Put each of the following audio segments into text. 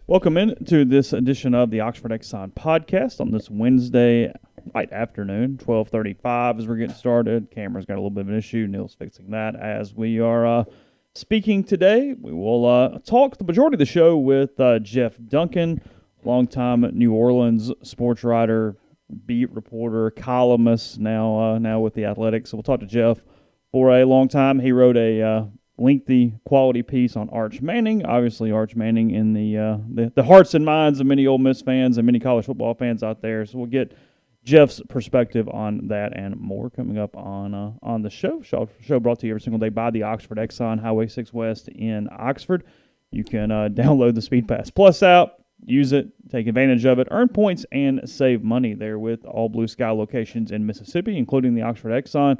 Welcome in to this edition of the Oxford Exxon Podcast on this Wednesday late afternoon, 12:35 as we're getting started. Camera's got a little bit of an issue. Neal's fixing that as we are speaking today. We will talk the majority of the show with Jeff Duncan, longtime New Orleans sports writer, beat reporter, columnist, now with The Athletic. So we'll talk to Jeff for a long time. He wrote a lengthy quality piece on Arch Manning. Obviously, Arch Manning in the hearts and minds of many Ole Miss fans and many college football fans out there. So we'll get Jeff's perspective on that and more coming up on the show. Show brought to you every single day by the Oxford Exxon, Highway 6 West in Oxford. You can download the Speed Pass Plus app, use it, take advantage of it, earn points, and save money there with all Blue Sky locations in Mississippi, including the Oxford Exxon.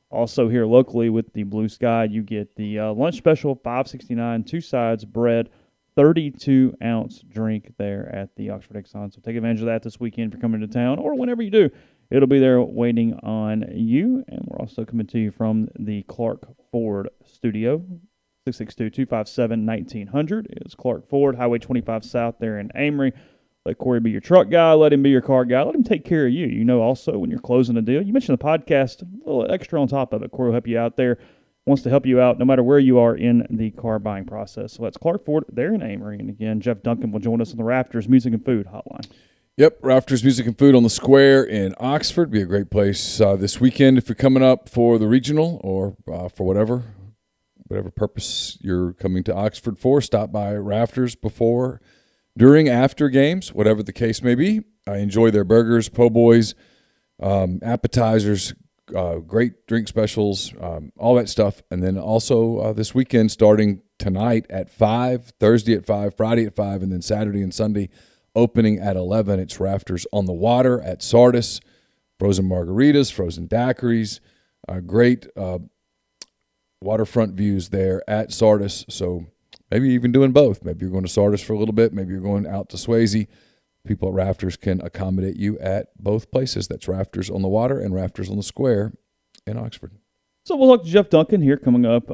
Also here locally with the Blue Sky, you get the lunch special, $5.69, two sides, bread, 32-ounce drink there at the Oxford Exxon. So take advantage of that this weekend if you're coming to town, or whenever you do. It'll be there waiting on you. And we're also coming to you from the Clark Ford studio. 662-257-1900 is Clark Ford, Highway 25 South there in Amory. Let Corey be your truck guy. Let him be your car guy. Let him take care of you. You know, also, when you're closing a deal, you mentioned the podcast, a little extra on top of it. Corey will help you out there, wants to help you out no matter where you are in the car buying process. So that's Clark Ford there in Amory. And again, Jeff Duncan will join us on the Rafters Music and Food Hotline. Yep, Rafters Music and Food on the Square in Oxford. Be a great place this weekend if you're coming up for the regional or for whatever purpose you're coming to Oxford for. Stop by Rafters before, during, after games, whatever the case may be. I enjoy their burgers, po' boys, appetizers, great drink specials, all that stuff. And then also this weekend, starting tonight at 5, Thursday at 5, Friday at 5, and then Saturday and Sunday opening at 11. It's Rafters on the Water at Sardis. Frozen margaritas, frozen daiquiris, great waterfront views there at Sardis. So maybe even doing both. Maybe you're going to Sardis for a little bit. Maybe you're going out to Swayze. People at Rafters can accommodate you at both places. That's Rafters on the Water and Rafters on the Square in Oxford. So we'll talk to Jeff Duncan here coming up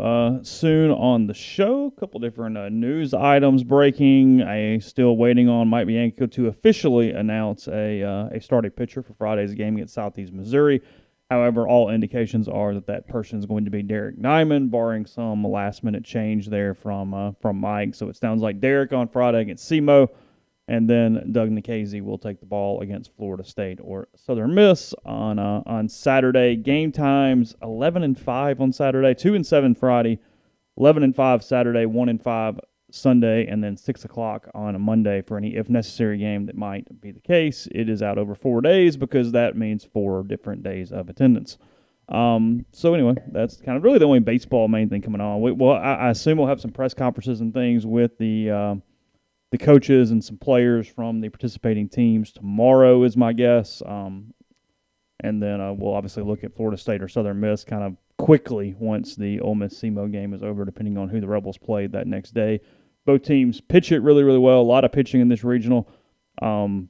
soon on the show. A couple different news items breaking. Still waiting on Mike Bianco to officially announce a starting pitcher for Friday's game against Southeast Missouri. However, all indications are that person is going to be Derek Nyman, barring some last-minute change there from Mike. So it sounds like Derek on Friday against SEMO, and then Doug Nikhazy will take the ball against Florida State or Southern Miss on Saturday. Game times 11 and 5 on Saturday, 2 and 7 Friday, 11 and 5 Saturday, 1 and 5 Sunday, and then 6 o'clock on a Monday for any if necessary game that might be the case. It is out over 4 days because that means 4 different days of attendance. So anyway, that's kind of really the only baseball main thing coming on. I assume we'll have some press conferences and things with the coaches and some players from the participating teams tomorrow is my guess. And then we'll obviously look at Florida State or Southern Miss kind of quickly once the Ole Miss SEMO game is over, depending on who the Rebels played that next day. Both teams pitch it really, really well. A lot of pitching in this regional. Southern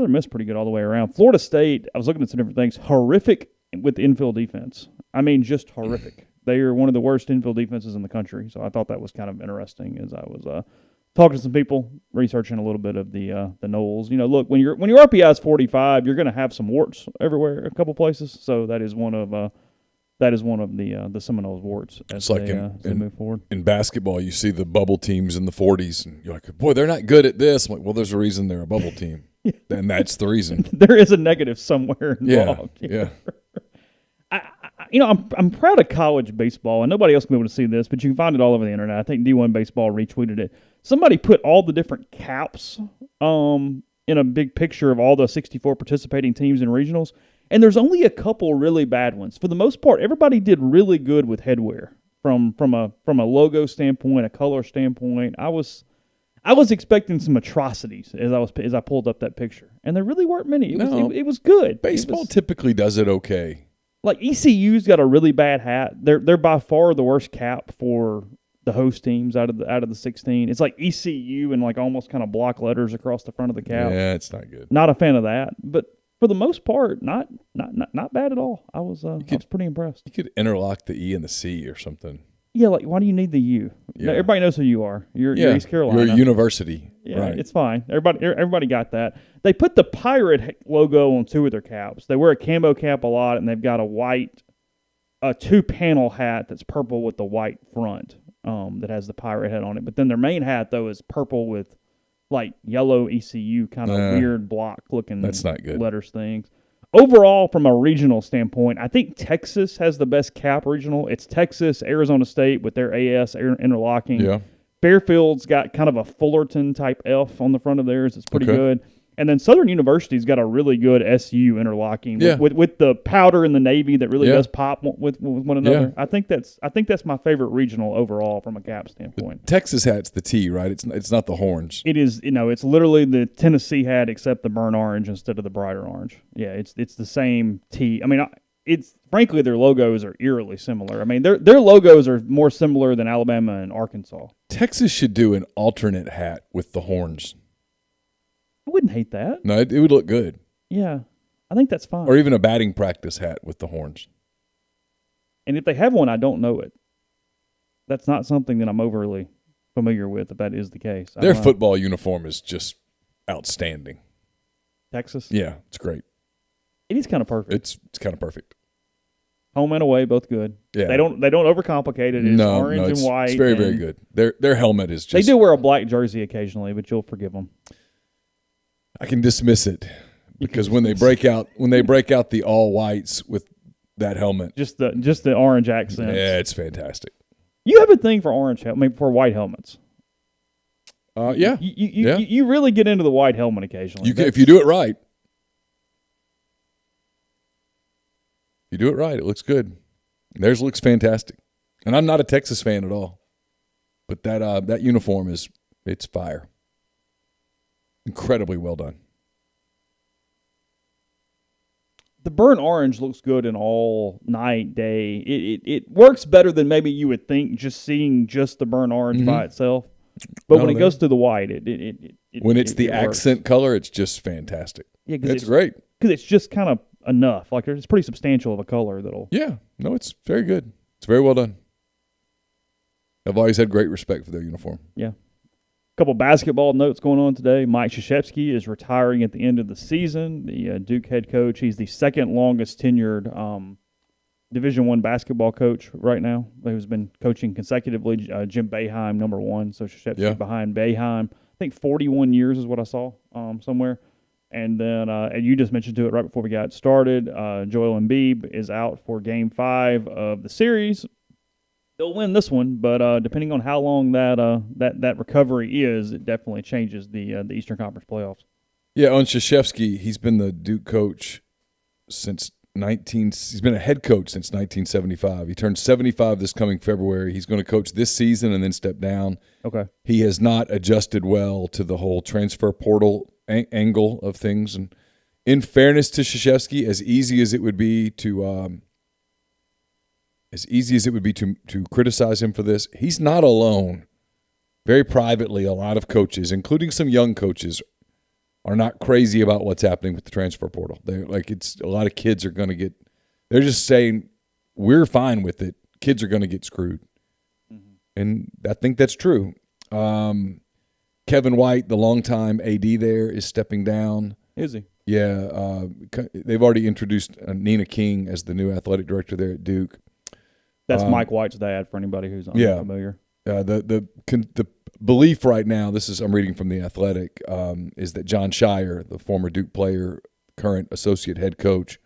Miss pretty good all the way around. Florida State, I was looking at some different things, horrific with infield defense. I mean, just horrific. They are one of the worst infield defenses in the country, so I thought that was kind of interesting as I was talking to some people, researching a little bit of the Noles. You know, look, when your RPI is 45, you're going to have some warts everywhere, a couple places. So that is one of the Seminoles warts as they move forward. In basketball, you see the bubble teams in the 40s, and you're like, boy, they're not good at this. I'm like, well, there's a reason they're a bubble team, and that's the reason. There is a negative somewhere involved. Yeah. I'm proud of college baseball, and nobody else can be able to see this, but you can find it all over the internet. I think D1 Baseball retweeted it. Somebody put all the different caps in a big picture of all the 64 participating teams in regionals, and there's only a couple really bad ones. For the most part, everybody did really good with headwear from a logo standpoint, a color standpoint. I was expecting some atrocities as I pulled up that picture, and there really weren't many. It was good. Baseball typically does it okay. Like ECU's got a really bad hat. They're by far the worst cap for the host teams out of the 16. It's like ECU and like almost kind of block letters across the front of the cap. Yeah, it's not good. Not a fan of that, but for the most part, not bad at all. I was pretty impressed. You could interlock the E and the C or something. Yeah, like why do you need the U? Yeah. Everybody knows who you are. You're East Carolina. You're a university. Yeah, right. It's fine. Everybody got that. They put the pirate logo on 2 of their caps. They wear a camo cap a lot, and they've got a white, 2-panel hat that's purple with the white front that has the pirate head on it. But then their main hat, though, is purple with like yellow ECU kind of weird block-looking that's not good. letters things. Overall, from a regional standpoint, I think Texas has the best cap regional. It's Texas, Arizona State with their AS interlocking. Yeah. Fairfield's got kind of a Fullerton-type F on the front of theirs. It's pretty good. And then Southern University's got a really good SU interlocking with the powder and the navy that really does pop with one another. Yeah. I think that's my favorite regional overall from a cap standpoint. The Texas hat's the T, right? It's not the horns. It is, it's literally the Tennessee hat except the burnt orange instead of the brighter orange. Yeah, it's the same T. I mean, it's frankly their logos are eerily similar. I mean, their logos are more similar than Alabama and Arkansas. Texas should do an alternate hat with the horns. I wouldn't hate that. No, it would look good. Yeah, I think that's fine. Or even a batting practice hat with the horns. And if they have one, I don't know it. That's not something that I'm overly familiar with, if that is the case. Their football uniform is just outstanding. Texas? Yeah, it's great. It is kind of perfect. It's kind of perfect. Home and away, both good. Yeah. They don't overcomplicate it. It's orange and white. It's very, very good. Their helmet is just. They do wear a black jersey occasionally, but you'll forgive them. I can dismiss it because when they break out the all whites with that helmet, just the orange accents. Yeah, it's fantastic. You have a thing for for white helmets. Yeah. You really get into the white helmet occasionally. If you do it right. You do it right, it looks good. Theirs looks fantastic. And I'm not a Texas fan at all. But that uniform it's fire. Incredibly well done. The burnt orange looks good in all night, day. It works better than maybe you would think just seeing just the burnt orange by itself. But when it goes to the white, when it's the accent color, it's just fantastic. Yeah, it's great. Because it's just kind of enough. Like it's pretty substantial of a color that'll. Yeah, no, it's very good. It's very well done. I've always had great respect for their uniform. Yeah. Couple basketball notes going on today. Mike Krzyzewski is retiring at the end of the season. The Duke head coach. He's the second longest tenured Division I basketball coach right now, who's been coaching consecutively. Jim Boeheim, number 1. So Krzyzewski behind Boeheim. I think 41 years is what I saw somewhere. And then and you just mentioned to it right before we got started. Joel Embiid is out for Game 5 of the series. They'll win this one, but depending on how long that recovery is, it definitely changes the Eastern Conference playoffs. Yeah, on Krzyzewski, he's been the Duke coach since he's been a head coach since 1975. He turned 75 this coming February. He's going to coach this season and then step down. Okay. He has not adjusted well to the whole transfer portal angle of things. And in fairness to Krzyzewski, as easy as it would be to criticize him for this, he's not alone. Very privately, a lot of coaches, including some young coaches, are not crazy about what's happening with the transfer portal. They're like, a lot of kids are going to get. They're just saying we're fine with it. Kids are going to get screwed, and I think that's true. Kevin White, the longtime AD there, is stepping down. Is he? Yeah, they've already introduced Nina King as the new athletic director there at Duke. That's Mike White's dad, for anybody who's unfamiliar. The belief right now, I'm reading from The Athletic, is that John Shire, the former Duke player, current associate head coach,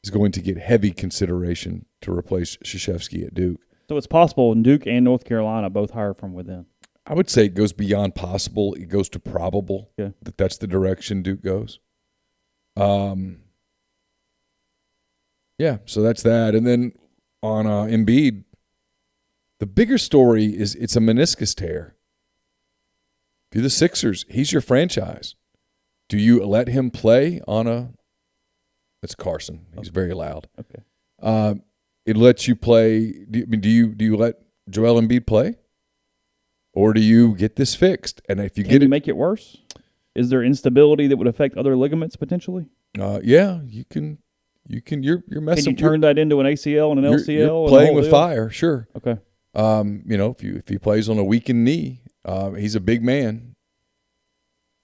is going to get heavy consideration to replace Krzyzewski at Duke. So it's possible Duke and North Carolina both hire from within. I would say it goes beyond possible. It goes to probable that that's the direction Duke goes. So that's that. And then on Embiid, the bigger story is it's a meniscus tear. If you're the Sixers, he's your franchise. Do you let him play on a – that's Carson. He's very loud. Okay. It lets you play – do you let Joel Embiid play? Or do you get this fixed? And if you Can you make it worse? Is there instability that would affect other ligaments potentially? Yeah, you can. You're messing. Can you turn that into an ACL and an LCL? You're playing with fire, sure. Okay. If he plays on a weakened knee, he's a big man.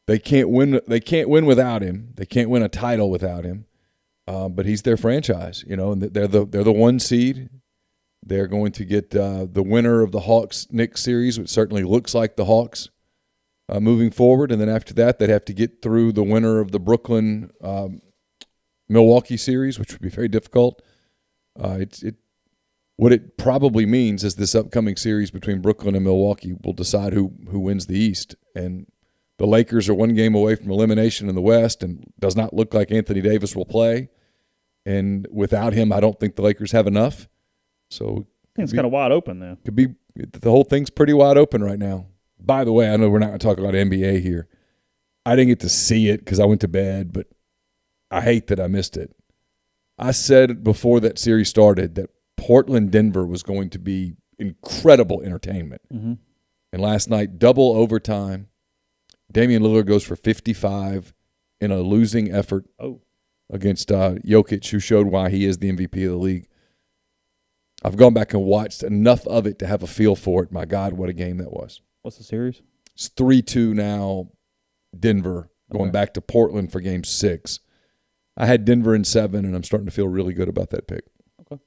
They can't win. They can't win without him. They can't win a title without him. But he's their franchise, and they're the 1 seed. They're going to get the winner of the Hawks-Knicks series, which certainly looks like the Hawks moving forward. And then after that, they'd have to get through the winner of the Brooklyn-Milwaukee series, which would be very difficult. What it probably means is this upcoming series between Brooklyn and Milwaukee will decide who wins the East. And the Lakers are 1 game away from elimination in the West, and does not look like Anthony Davis will play. And without him, I don't think the Lakers have enough. So I think it's kind of wide open then. The whole thing's pretty wide open right now. By the way, I know we're not going to talk about NBA here. I didn't get to see it because I went to bed, but I hate that I missed it. I said before that series started that Portland-Denver was going to be incredible entertainment. Mm-hmm. And last night, double overtime, Damian Lillard goes for 55 in a losing effort against Jokic, who showed why he is the MVP of the league. I've gone back and watched enough of it to have a feel for it. My God, what a game that was. What's the series? It's 3-2 now, Denver, going back to Portland for Game 6. I had Denver in 7, and I'm starting to feel really good about that pick. Okay.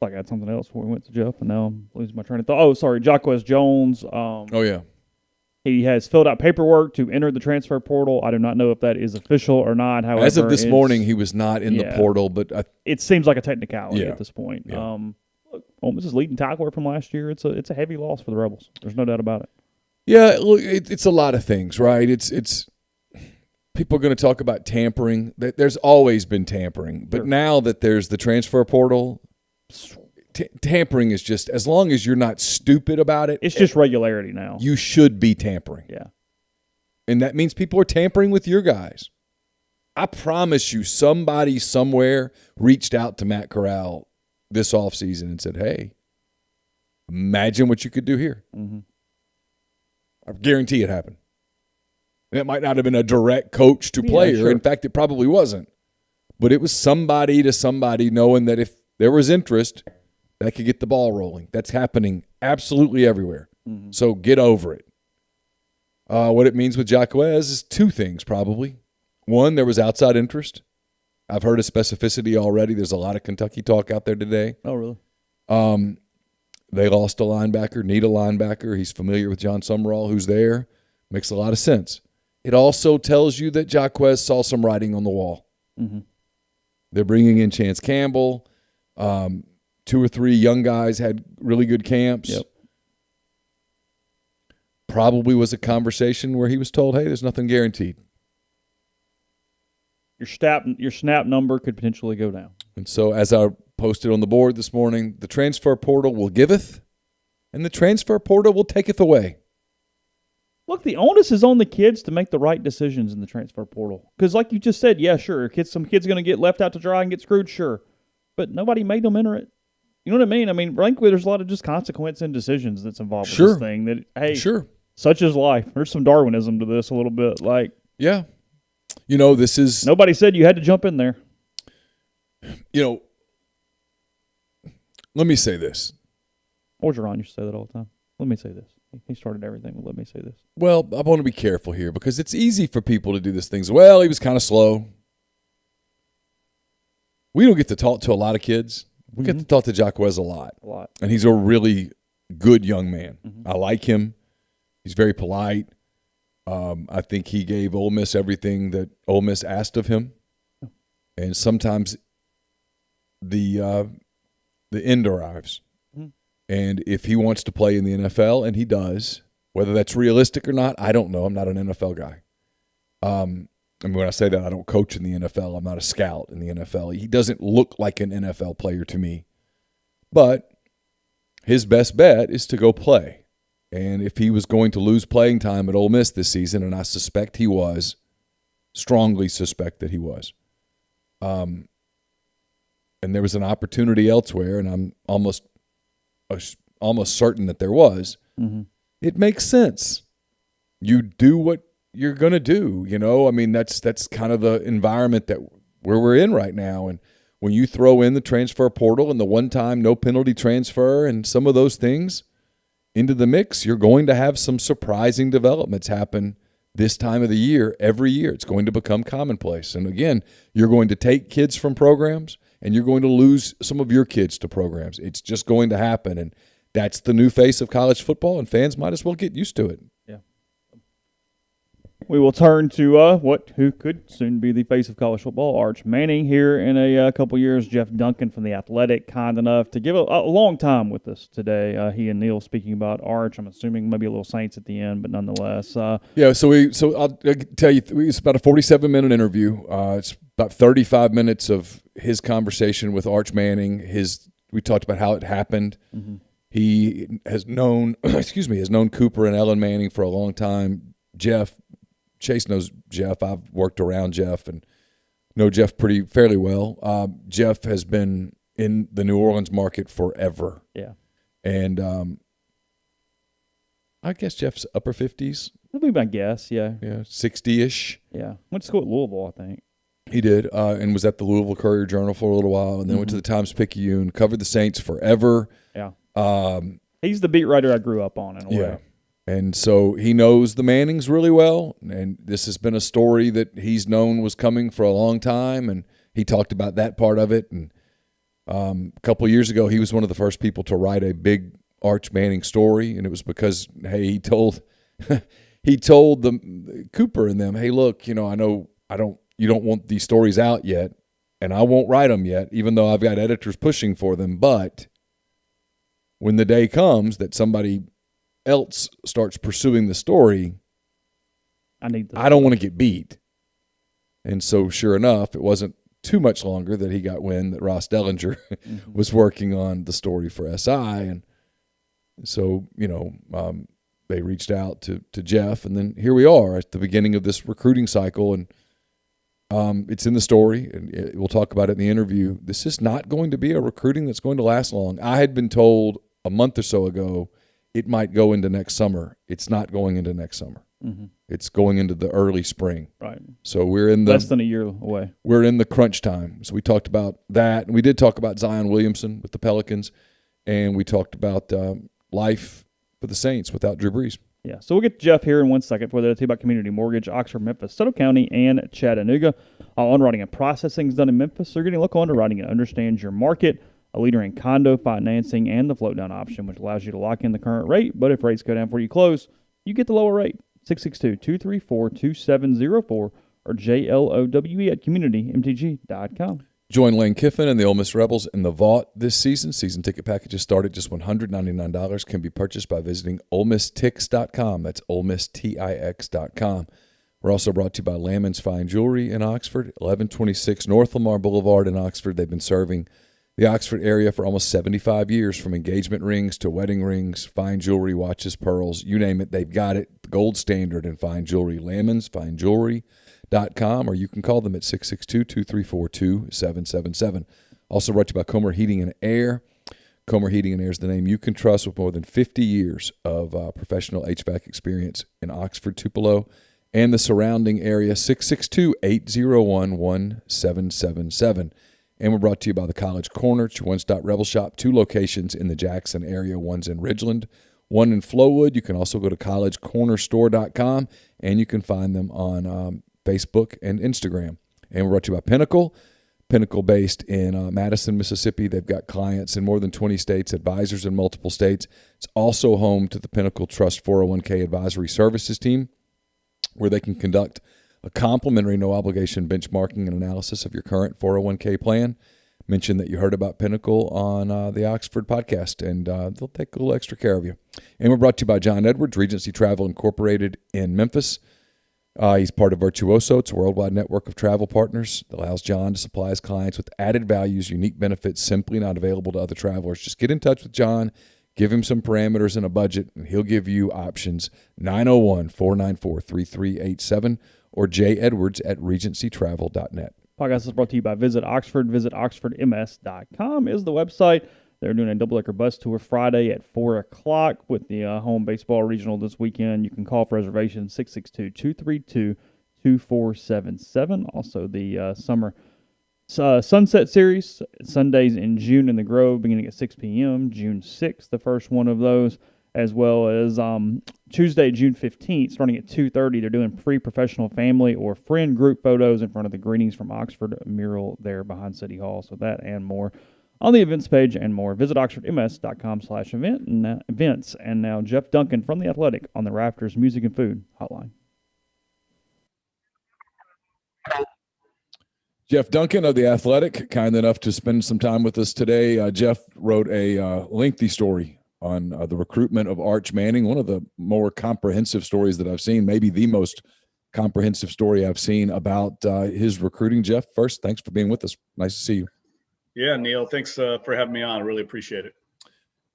I got something else before we went to Jeff, and now I'm losing my train of thought. Oh, sorry, Jacquez Jones. He has filled out paperwork to enter the transfer portal. I do not know if that is official or not. However, as of this morning, he was not in the portal, but it seems like a technicality at this point. Yeah. Look, Ole Miss is leading tackler from last year. It's a heavy loss for the Rebels. There's no doubt about it. Yeah, look, it's a lot of things, right? It's people are going to talk about tampering. There's always been tampering, but now that there's the transfer portal, tampering is just, as long as you're not stupid about it. It's just regularity now. You should be tampering. Yeah. And that means people are tampering with your guys. I promise you, somebody somewhere reached out to Matt Corral this offseason and said, hey, imagine what you could do here. Mm-hmm. I guarantee it happened. And it might not have been a direct coach to player. Sure. In fact, it probably wasn't. But it was somebody to somebody knowing that if there was interest, that could get the ball rolling. That's happening absolutely everywhere. Mm-hmm. So get over it. What it means with Jacquez is 2 things probably. 1, there was outside interest. I've heard of specificity already. There's a lot of Kentucky talk out there today. Oh, really? They lost a linebacker, need a linebacker. He's familiar with John Summerall, who's there. Makes a lot of sense. It also tells you that Jacquez saw some writing on the wall. Mm-hmm. They're bringing in Chance Campbell. 2 or 3 young guys had really good camps. Yep. Probably was a conversation where he was told, hey, there's nothing guaranteed. Your snap number could potentially go down. And so as I posted on the board this morning, the transfer portal will giveth, and the transfer portal will taketh away. Look, the onus is on the kids to make the right decisions in the transfer portal. Because like you just said, yeah, sure, some kid's going to get left out to dry and get screwed, sure. But nobody made them enter it. You know what I mean? I mean, frankly, there's a lot of just consequence and decisions that's involved with this thing. That, hey, such is life. There's some Darwinism to this a little bit. Yeah. This is... Nobody said you had to jump in there. Let me say this. Orgeron used to say that all the time. Let me say this. He started everything with let me say this. Well, I want to be careful here because it's easy for people to do this things. Well, he was kind of slow. We don't get to talk to a lot of kids. We get to talk to Jacquez a lot. And he's a really good young man. Mm-hmm. I like him. He's very polite. I think he gave Ole Miss everything that Ole Miss asked of him. And sometimes the end arrives. Mm-hmm. And if he wants to play in the NFL, and he does, whether that's realistic or not, I don't know. I'm not an NFL guy. And when I say that, I don't coach in the NFL. I'm not a scout in the NFL. He doesn't look like an NFL player to me. But his best bet is to go play. And if he was going to lose playing time at Ole Miss this season, and I suspect he was, strongly suspect that he was, and there was an opportunity elsewhere, and I'm almost certain that there was, it makes sense. You do what you're going to do, I mean, that's kind of the environment that where we're in right now. And when you throw in the transfer portal and the one-time no-penalty transfer and some of those things into the mix, you're going to have some surprising developments happen this time of the year. Every year it's going to become commonplace. And again, you're going to take kids from programs and you're going to lose some of your kids to programs. It's just going to happen. And that's the new face of college football, and fans might as well get used to it. Yeah. We will turn to who could soon be the face of college football, Arch Manning, here in a couple years. Jeff Duncan from The Athletic, kind enough to give a long time with us today. He and Neal speaking about Arch. I'm assuming maybe a little Saints at the end, but nonetheless. So I'll tell you, it's about a 47-minute interview. It's about 35 minutes of his conversation with Arch Manning. We talked about how it happened. Mm-hmm. He has known, Cooper and Ellen Manning for a long time. Chase knows Jeff. I've worked around Jeff and know Jeff fairly well. Jeff has been in the New Orleans market forever. Yeah. And I guess Jeff's upper 50s. That'd be my guess, yeah. Yeah, 60-ish. Yeah. Went to school at Louisville, I think. He did, and was at the Louisville Courier-Journal for a little while, and then went to the Times-Picayune, covered the Saints forever. Yeah. He's the beat writer I grew up on in a way. And so he knows the Mannings really well, and this has been a story that he's known was coming for a long time, and he talked about that part of it. And a couple of years ago, he was one of the first people to write a big Arch Manning story, and it was because, hey, he told the Cooper and them, hey, look, I know you don't want these stories out yet, and I won't write them yet, even though I've got editors pushing for them, but when the day comes that somebody else starts pursuing the story, I don't want to get beat. And so sure enough, it wasn't too much longer that he got wind that Ross Dellinger was working on the story for SI. And so, they reached out to Jeff, and then here we are at the beginning of this recruiting cycle. And it's in the story, and we'll talk about it in the interview. This is not going to be a recruiting that's going to last long. I had been told a month or so ago it might go into next summer. It's not going into next summer. Mm-hmm. It's going into the early spring. Right. So we're in the less than a year away. We're in the crunch time. So we talked about that, and we did talk about Zion Williamson with the Pelicans, and we talked about life for the Saints without Drew Brees. Yeah, so we'll get to Jeff here in 1 second for the tell you about Community Mortgage, Oxford, Memphis, Soto County, and Chattanooga. All underwriting and processing is done in Memphis. So you're getting local underwriting and understands your market. A leader in condo financing and the float-down option, which allows you to lock in the current rate. But if rates go down before you close, you get the lower rate. 662-234-2704 or JLOWE@communitymtg.com. Join Lane Kiffin and the Ole Miss Rebels in the Vault this season. Season ticket packages start at just $199. Can be purchased by visiting OleMissTix.com. That's OleMissTix.com. We're also brought to you by Lammons Fine Jewelry in Oxford, 1126 North Lamar Boulevard in Oxford. They've been serving the Oxford area for almost 75 years, from engagement rings to wedding rings, fine jewelry, watches, pearls, you name it, they've got it. The gold standard in fine jewelry. LammonsFineJewelry.com, or you can call them at 662-234-2777. Also brought to you by Comer Heating and Air. Comer Heating and Air is the name you can trust with more than 50 years of professional HVAC experience in Oxford, Tupelo, and the surrounding area. 662-801-1777. And we're brought to you by the College Corner. It's your one-stop Rebel Shop. 2 locations in the Jackson area. One's in Ridgeland, one in Flowood. You can also go to collegecornerstore.com, and you can find them on Facebook and Instagram. And we're brought to you by Pinnacle. Pinnacle based in Madison, Mississippi. They've got clients in more than 20 states, advisors in multiple states. It's also home to the Pinnacle Trust 401k Advisory Services team, where they can conduct a complimentary no-obligation benchmarking and analysis of your current 401k plan. Mention that you heard about Pinnacle on the Oxford podcast, and they'll take a little extra care of you. And we're brought to you by John Edwards, Regency Travel Incorporated in Memphis. He's part of Virtuoso. It's a worldwide network of travel partners that allows John to supply his clients with added values, unique benefits simply not available to other travelers. Just get in touch with John, give him some parameters and a budget, and he'll give you options. 901-494-3387 or jedwards@regencytravel.net. Podcast is brought to you by Visit Oxford. Visit oxfordms.com is the website. They're doing a double-decker bus tour Friday at 4 o'clock with the home baseball regional this weekend. You can call for reservations 662-232-2477. Also, the summer Sunset Series, Sundays in June in the Grove, beginning at 6 p.m. June 6th, the first one of those, as well as Tuesday, June 15th, starting at 2:30. They're doing free professional family or friend group photos in front of the Greetings from Oxford mural there behind City Hall. So that and more on the events page and more. Visit oxfordms.com/events. And now Jeff Duncan from The Athletic on the Rafters Music and Food Hotline. Jeff Duncan of The Athletic, kind enough to spend some time with us today. Jeff wrote a lengthy story on the recruitment of Arch Manning, one of the more comprehensive stories that I've seen, maybe the most comprehensive story I've seen about his recruiting. Jeff, first, thanks for being with us. Nice to see you. Yeah, Neal, thanks for having me on. I really appreciate it.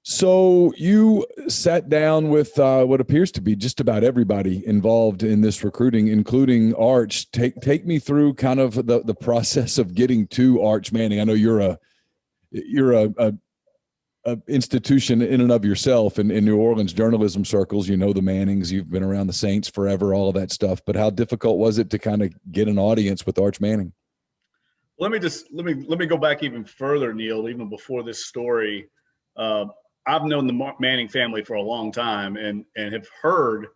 So you sat down with what appears to be just about everybody involved in this recruiting, including Arch. Take me through kind of the process of getting to Arch Manning. I know you're a institution in and of yourself in New Orleans journalism circles. You know the Mannings. You've been around the Saints forever, all of that stuff. But how difficult was it to kind of get an audience with Arch Manning? Let me go back even further, Neal. Even before this story. I've known the Manning family for a long time and have heard,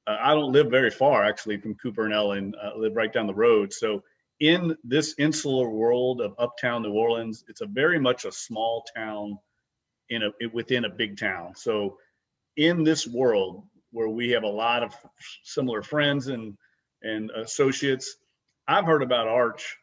I don't live very far actually from Cooper and Ellen. I live right down the road. So in this insular world of uptown New Orleans, it's very much a small town within a big town. So in this world where we have a lot of similar friends and associates, I've heard about Arch,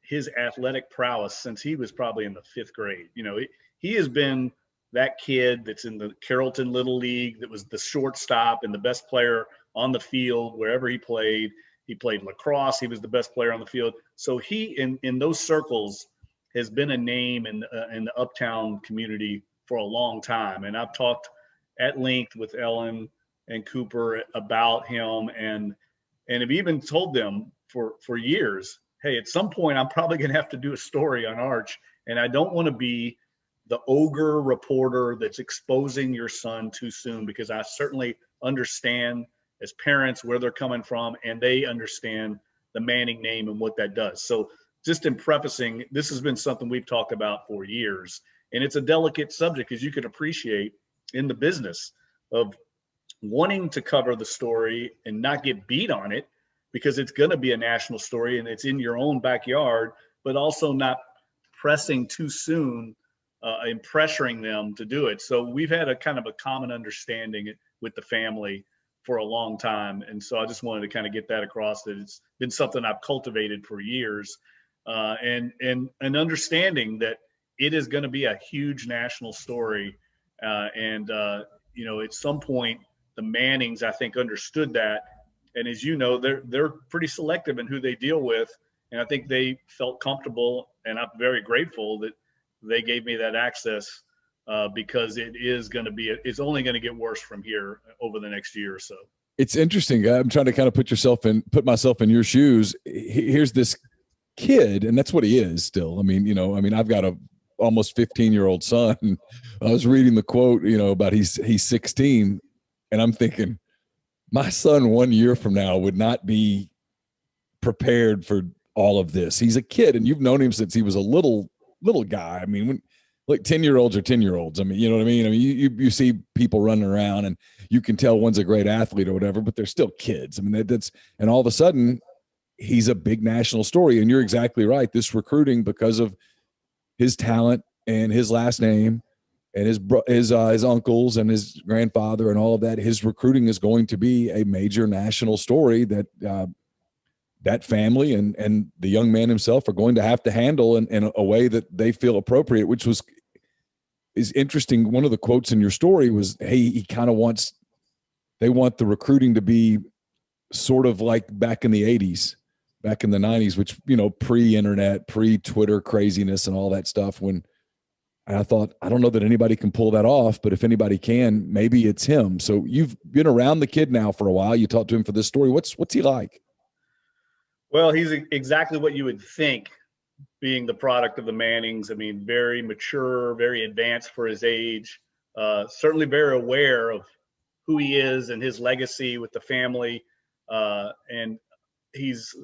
his athletic prowess since he was probably in the 5th grade. You know, he has been that kid that's in the Carrollton Little League that was the shortstop and the best player on the field wherever he played. He played lacrosse. He was the best player on the field. So he, in those circles, has been a name in the uptown community for a long time. And I've talked at length with Ellen and Cooper about him and have even told them for years, hey, at some point I'm probably going to have to do a story on Arch, and I don't want to be the ogre reporter that's exposing your son too soon, because I certainly understand as parents where they're coming from, and they understand the Manning name and what that does. So just in prefacing, this has been something we've talked about for years, and it's a delicate subject, as you can appreciate, in the business of wanting to cover the story and not get beat on it, because it's going to be a national story and it's in your own backyard, but also not pressing too soon and pressuring them to do it. So we've had a kind of a common understanding with the family for a long time. And so I just wanted to kind of get that across, that it's been something I've cultivated for years, and an understanding that it is going to be a huge national story. You know, at some point, the Mannings, I think, understood that. And as you know, they're pretty selective in who they deal with. And I think they felt comfortable, and I'm very grateful that they gave me that access, because it's only going to get worse from here over the next year or so. It's interesting. I'm trying to kind of put myself in your shoes. Here's this kid, and that's what he is still. I've got a almost 15-year-old son. I was reading the quote, about he's 16, and I'm thinking, my son 1 year from now would not be prepared for all of this. He's a kid, and you've known him since he was a little guy. I mean, when 10-year-olds are 10-year-olds. I mean, you know what I mean? I mean, you see people running around and you can tell one's a great athlete or whatever, but they're still kids. I mean, and all of a sudden he's a big national story. And you're exactly right. This recruiting, because of his talent and his last name and his uncles and his grandfather and all of that, his recruiting is going to be a major national story that that family and the young man himself are going to have to handle in a way that they feel appropriate, which is interesting. One of the quotes in your story was, hey, they want the recruiting to be sort of like back in the 80s, back in the 90s, which, pre-internet, pre-Twitter craziness and all that stuff. And I thought, I don't know that anybody can pull that off, but if anybody can, maybe it's him. So you've been around the kid now for a while. You talked to him for this story. What's he like? Well, he's exactly what you would think, being the product of the Mannings. I mean, very mature, very advanced for his age, certainly very aware of who he is and his legacy with the family. And he's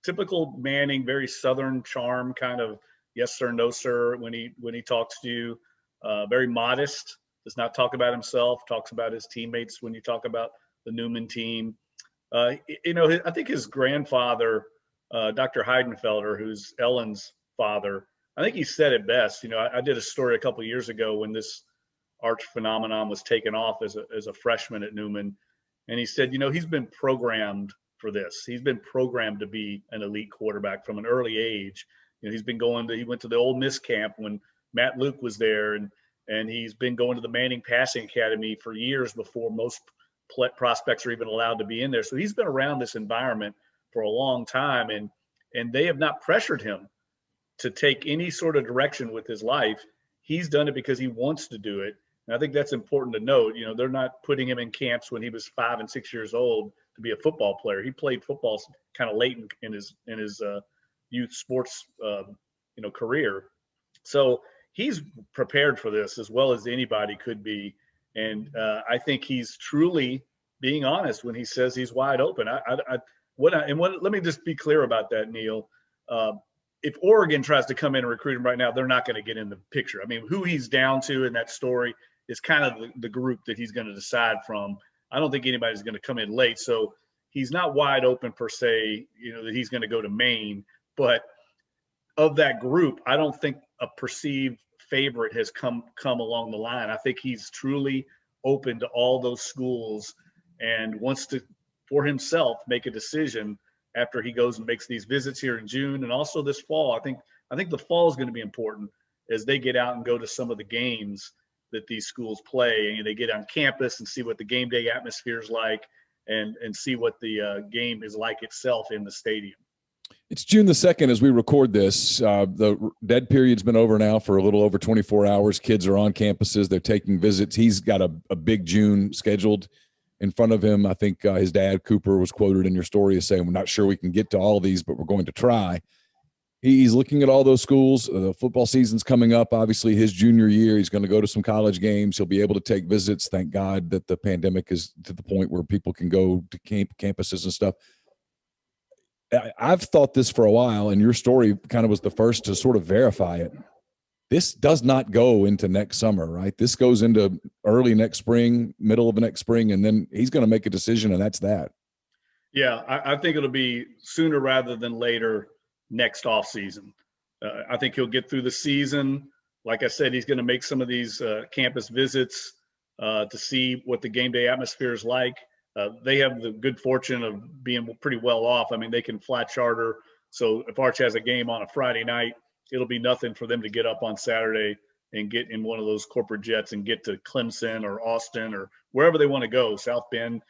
typical Manning, very Southern charm, kind of yes sir, no sir when he talks to you. Very modest, does not talk about himself, talks about his teammates when you talk about the Newman team. I think his grandfather, Dr. Heidenfelder, who's Ellen's father, I think he said it best. I did a story a couple of years ago when this arch phenomenon was taken off as a freshman at Newman. And he said, he's been programmed for this. He's been programmed to be an elite quarterback from an early age. He went to the Ole Miss camp when Matt Luke was there, and he's been going to the Manning Passing Academy for years before most prospects are even allowed to be in there. So he's been around this environment for a long time, and they have not pressured him to take any sort of direction with his life. He's done it because he wants to do it. And I think that's important to note. They're not putting him in camps when he was 5 and 6 years old to be a football player. He played football kind of late in his youth sports career. So he's prepared for this as well as anybody could be. And I think he's truly being honest when he says he's wide open. Let me just be clear about that, Neal. If Oregon tries to come in and recruit him right now, they're not going to get in the picture. I mean, who he's down to in that story is kind of the group that he's going to decide from. I don't think anybody's going to come in late. So he's not wide open per se, that he's going to go to Maine. But of that group, I don't think a perceived favorite has come along the line. I think he's truly open to all those schools and wants to, for himself, make a decision after he goes and makes these visits here in June and also this fall. I think the fall is going to be important as they get out and go to some of the games that these schools play, and they get on campus and see what the game day atmosphere is like and see what the game is like itself in the stadium. It's June the 2nd as we record this. The dead period's been over now for a little over 24 hours. Kids are on campuses. They're taking visits. He's got a big June scheduled in front of him. I think his dad, Cooper, was quoted in your story as saying, we're not sure we can get to all these, but we're going to try. He's looking at all those schools. The football season's coming up. Obviously, his junior year, he's going to go to some college games. He'll be able to take visits. Thank God that the pandemic is to the point where people can go to campuses and stuff. I've thought this for a while, and your story kind of was the first to sort of verify it. This does not go into next summer, right? This goes into early next spring, middle of next spring, and then he's going to make a decision, and that's that. Yeah, I think it'll be sooner rather than later next offseason. I think he'll get through the season. Like I said, he's going to make some of these campus visits to see what the game day atmosphere is like. They have the good fortune of being pretty well off. I mean, they can fly charter. So if Arch has a game on a Friday night, it'll be nothing for them to get up on Saturday and get in one of those corporate jets and get to Clemson or Austin or wherever they want to go, South Bend.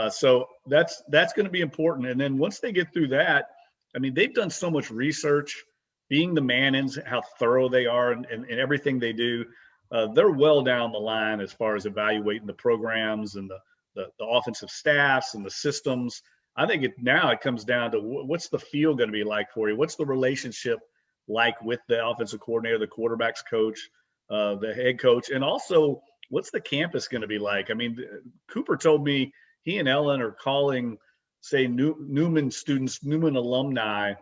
So that's going to be important. And then once they get through that, I mean, they've done so much research, being the Mannings, how thorough they are and everything they do. They're well down the line as far as evaluating the programs and the offensive staffs and the systems. I think now it comes down to what's the field going to be like for you? What's the relationship like with the offensive coordinator, the quarterback's coach, the head coach, and also what's the campus going to be like? I mean, Cooper told me he and Ellen are calling, say, Newman students, Newman alumni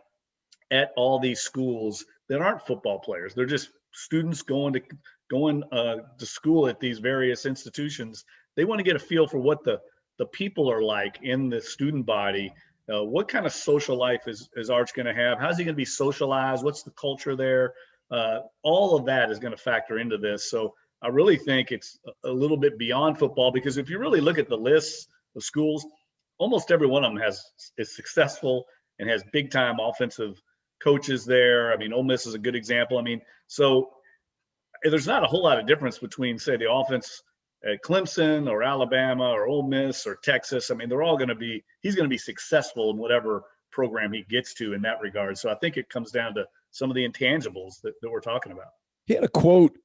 at all these schools that aren't football players. They're just students going to school at these various institutions. They want to get a feel for what the people are like in the student body. What kind of social life is Arch going to have? How's he going to be socialized? What's the culture there? All of that is going to factor into this. So I really think it's a little bit beyond football, because if you really look at the lists of schools, almost every one of them is successful and has big time offensive coaches there. I mean, Ole Miss is a good example. I mean, so there's not a whole lot of difference between, say, the offense at Clemson or Alabama or Ole Miss or Texas. I mean, he's going to be successful in whatever program he gets to in that regard. So I think it comes down to some of the intangibles that we're talking about. He had a quote,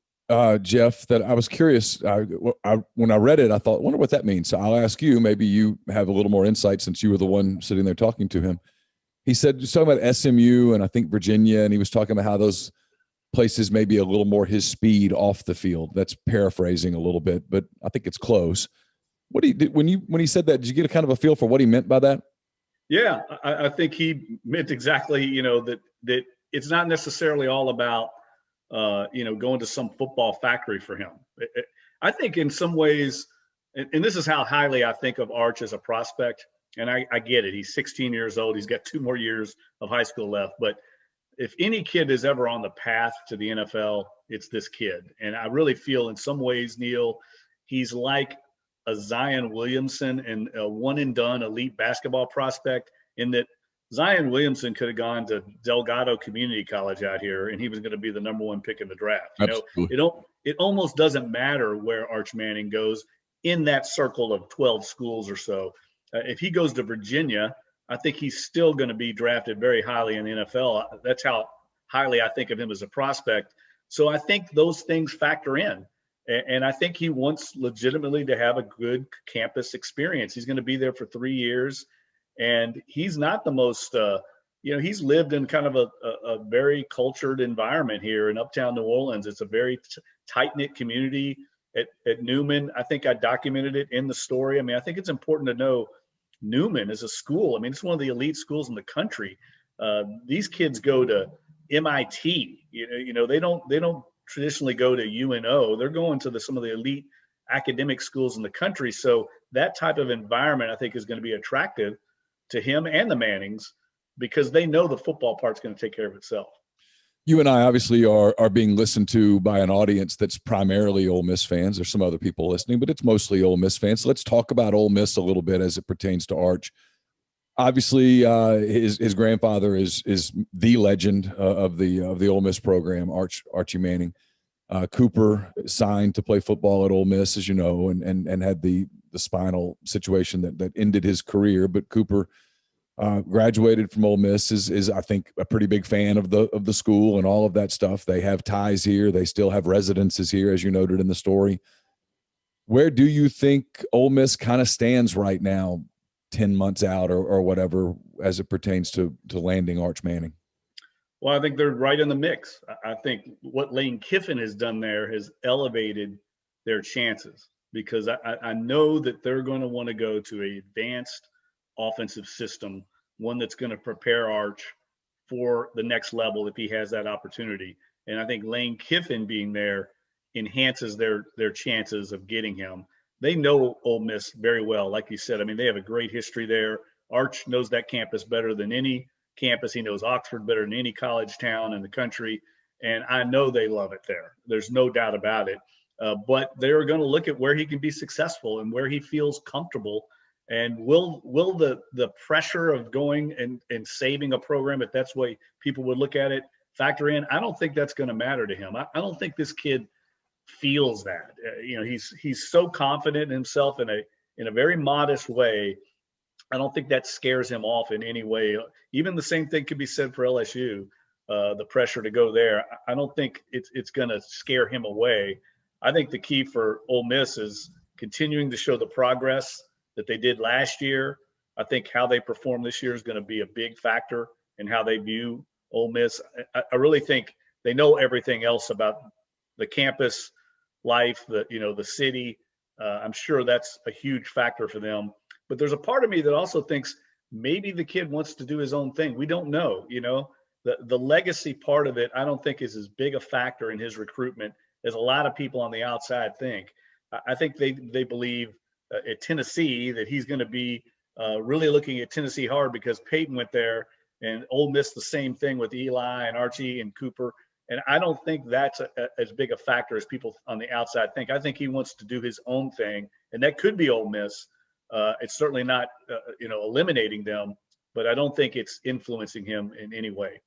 Jeff, that I was curious. When I read it, I thought, I wonder what that means. So I'll ask you, maybe you have a little more insight since you were the one sitting there talking to him. He said, just talking about SMU and I think Virginia, and he was talking about how those places may be a little more his speed off the field. That's paraphrasing a little bit, but I think it's close. What when he said that, did you get a kind of a feel for what he meant by that? Yeah, I think he meant exactly, that it's not necessarily all about, going to some football factory for him. I think in some ways, and this is how highly I think of Arch as a prospect. And I get it. He's 16 years old. He's got 2 more years of high school left. But if any kid is ever on the path to the NFL, it's this kid. And I really feel in some ways, Neal, he's like a Zion Williamson and a one and done elite basketball prospect, in that Zion Williamson could have gone to Delgado Community College out here and he was going to be the number 1 pick in the draft. It almost doesn't matter where Arch Manning goes in that circle of 12 schools or so. If he goes to Virginia, I think he's still going to be drafted very highly in the NFL. That's how highly I think of him as a prospect. So I think those things factor in. And I think he wants legitimately to have a good campus experience. He's going to be there for 3 years. And he's not the most, he's lived in kind of a very cultured environment here in uptown New Orleans. It's a very tight-knit community at Newman. I think I documented it in the story. I mean, I think it's important to know Newman is a school. I mean, it's one of the elite schools in the country. These kids go to MIT. They don't traditionally go to UNO. They're going to some of the elite academic schools in the country. So that type of environment, I think, is going to be attractive to him and the Mannings, because they know the football part's going to take care of itself. You and I obviously are being listened to by an audience that's primarily Ole Miss fans. There's some other people listening, but it's mostly Ole Miss fans. So let's talk about Ole Miss a little bit as it pertains to Arch. Obviously, his grandfather is the legend of the Ole Miss program, Archie Manning. Cooper signed to play football at Ole Miss, as you know, and had the spinal situation that ended his career. But Cooper graduated from Ole Miss, is I think a pretty big fan of the school and all of that stuff. They have ties here. They still have residences here, as you noted in the story. Where do you think Ole Miss kind of stands right now, 10 months out or whatever, as it pertains to landing Arch Manning? Well, I think they're right in the mix. I think what Lane Kiffin has done there has elevated their chances, because I know that they're going to want to go to an advanced offensive system, one that's going to prepare Arch for the next level if he has that opportunity. And I think Lane Kiffin being there enhances their chances of getting him. They know Ole Miss very well. Like you said, I mean, they have a great history there. Arch knows that campus better than any campus. He knows Oxford better than any college town in the country. And I know they love it there. There's no doubt about it. But they're going to look at where he can be successful and where he feels comfortable. And will the pressure of going and saving a program, if that's the way people would look at it, factor in? I don't think that's going to matter to him. I don't think this kid feels that. He's so confident in himself in a very modest way. I don't think that scares him off in any way. Even the same thing could be said for LSU, the pressure to go there. I don't think it's going to scare him away. I think the key for Ole Miss is continuing to show the progress that they did last year. I think how they perform this year is going to be a big factor in how they view Ole Miss. I really think they know everything else about the campus life, the city. I'm sure that's a huge factor for them. But there's a part of me that also thinks maybe the kid wants to do his own thing. We don't know. The legacy part of it, I don't think is as big a factor in his recruitment as a lot of people on the outside think. I think they believe at Tennessee that he's going to be really looking at Tennessee hard because Peyton went there, and Ole Miss the same thing with Eli and Archie and Cooper. And I don't think that's as big a factor as people on the outside think. I think he wants to do his own thing, and that could be Ole Miss. It's certainly not, eliminating them, but I don't think it's influencing him in any way.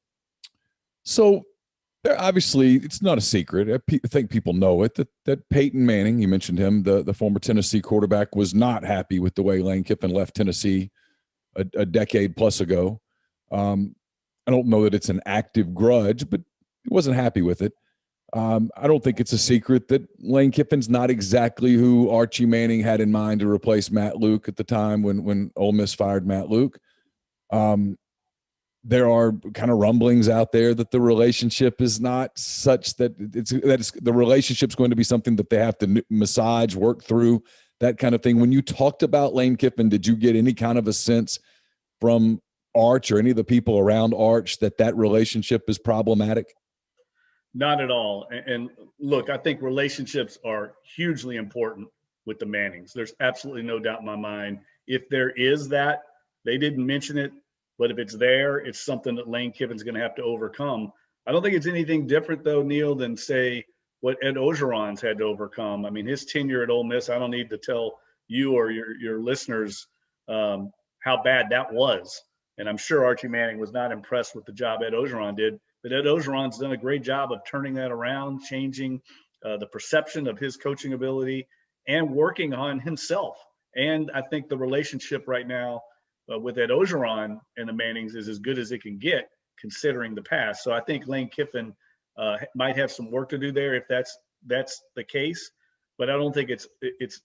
So obviously it's not a secret. I think people know it, that Peyton Manning, you mentioned him, the former Tennessee quarterback, was not happy with the way Lane Kiffin left Tennessee a decade plus ago. I don't know that it's an active grudge, but he wasn't happy with it. I don't think it's a secret that Lane Kiffin's not exactly who Archie Manning had in mind to replace Matt Luke at the time when Ole Miss fired Matt Luke. There are kind of rumblings out there that the relationship is not such that the relationship's going to be something that they have to massage, work through, that kind of thing. When you talked about Lane Kiffin, did you get any kind of a sense from Arch or any of the people around Arch that relationship is problematic? Not at all. And look, I think relationships are hugely important with the Mannings. There's absolutely no doubt in my mind. If there is that, they didn't mention it, but if it's there, it's something that Lane Kiffin's going to have to overcome. I don't think it's anything different, though, Neal, than, say, what Ed Ogeron's had to overcome. I mean, his tenure at Ole Miss, I don't need to tell you or your listeners how bad that was. And I'm sure Archie Manning was not impressed with the job Ed Ogeron did. But Ed Ogeron's done a great job of turning that around, changing the perception of his coaching ability and working on himself. And I think the relationship right now with Ed Ogeron and the Mannings is as good as it can get, considering the past. So I think Lane Kiffin might have some work to do there if that's the case. But I don't think it's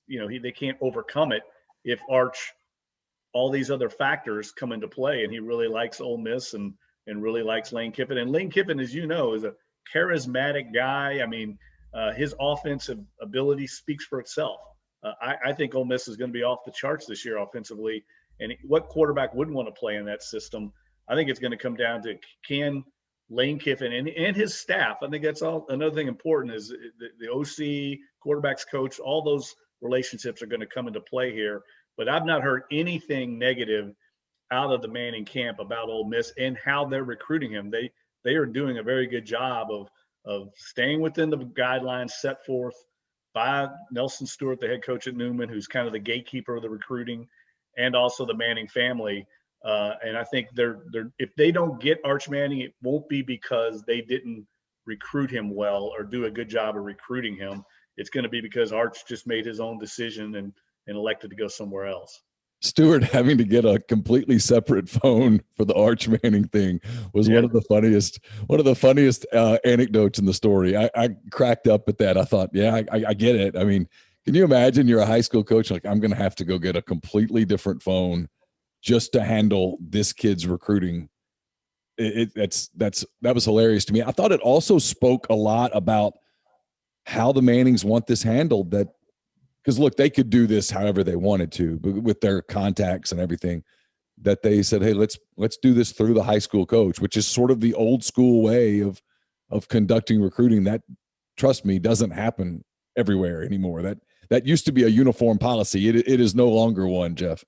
they can't overcome it if Arch, all these other factors come into play, and he really likes Ole Miss and really likes Lane Kiffin. And Lane Kiffin, as you know, is a charismatic guy. I mean, his offensive ability speaks for itself. I think Ole Miss is going to be off the charts this year offensively. And what quarterback wouldn't want to play in that system? I think it's going to come down to, can Lane Kiffin and his staff, I think that's all. Another thing important is the OC, quarterbacks coach, all those relationships are going to come into play here. But I've not heard anything negative out of the Manning camp about Ole Miss and how they're recruiting him. They are doing a very good job of staying within the guidelines set forth by Nelson Stewart, the head coach at Newman, who's kind of the gatekeeper of the recruiting, and also the Manning family. And I think they're if they don't get Arch Manning, it won't be because they didn't recruit him well or do a good job of recruiting him. It's going to be because Arch just made his own decision and elected to go somewhere else. Stewart having to get a completely separate phone for the Arch Manning thing was one of the funniest anecdotes in the story. I cracked up at that. I thought, yeah, I get it. I mean, can you imagine you're a high school coach? Like, I'm going to have to go get a completely different phone just to handle this kid's recruiting. That was hilarious to me. I thought it also spoke a lot about how the Mannings want this handled, that, because look, they could do this however they wanted to, but with their contacts and everything, that they said, hey, let's do this through the high school coach, which is sort of the old school way of conducting recruiting. That, trust me, doesn't happen everywhere anymore. That used to be a uniform policy. It is no longer one, Jeff.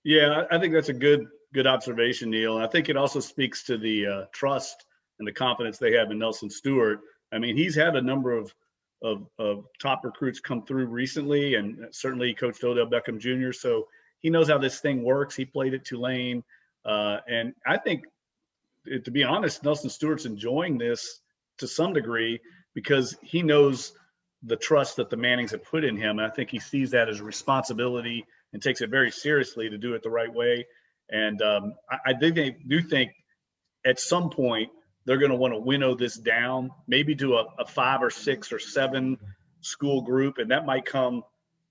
Yeah, I think that's a good observation, Neal. And I think it also speaks to the trust and the confidence they have in Nelson Stewart. I mean, he's had a number of top recruits come through recently, and certainly he coached Odell Beckham Jr., so he knows how this thing works. He played at Tulane. And I think, to be honest, Nelson Stewart's enjoying this to some degree because he knows the trust that the Mannings have put in him. And I think he sees that as a responsibility and takes it very seriously to do it the right way. And I do think at some point they're going to want to winnow this down, maybe to a 5 or 6 or 7 school group. And that might come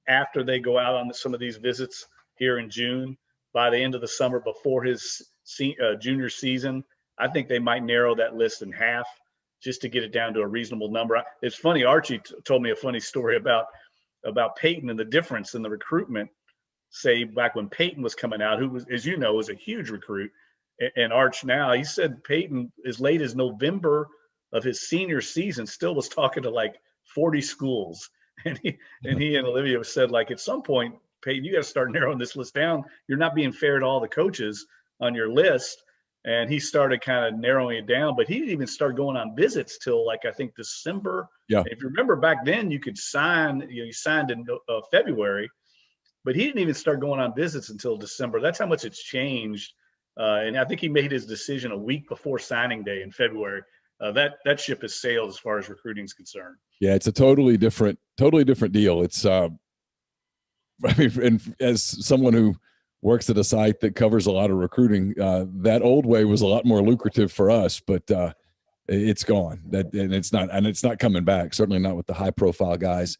after they go out on some of these visits here in June. By the end of the summer, before his junior season, I think they might narrow that list in half just to get it down to a reasonable number. It's funny, Archie told me a funny story about Peyton and the difference in the recruitment, say back when Peyton was coming out, who was, as you know, was a huge recruit. And Arch now, he said Peyton, as late as November of his senior season, still was talking to like 40 schools. And he and Olivia said, like, at some point, Peyton, you got to start narrowing this list down. You're not being fair to all the coaches on your list. And he started kind of narrowing it down, but he didn't even start going on visits till, like, I think December. Yeah. If you remember back then, you could sign, you signed in February, but he didn't even start going on visits until December. That's how much it's changed. And I think he made his decision a week before signing day in February. That ship has sailed as far as recruiting is concerned. Yeah, it's a totally different deal. It's, I mean, and as someone who works at a site that covers a lot of recruiting, that old way was a lot more lucrative for us, but it's gone. And it's not coming back. Certainly not with the high profile guys.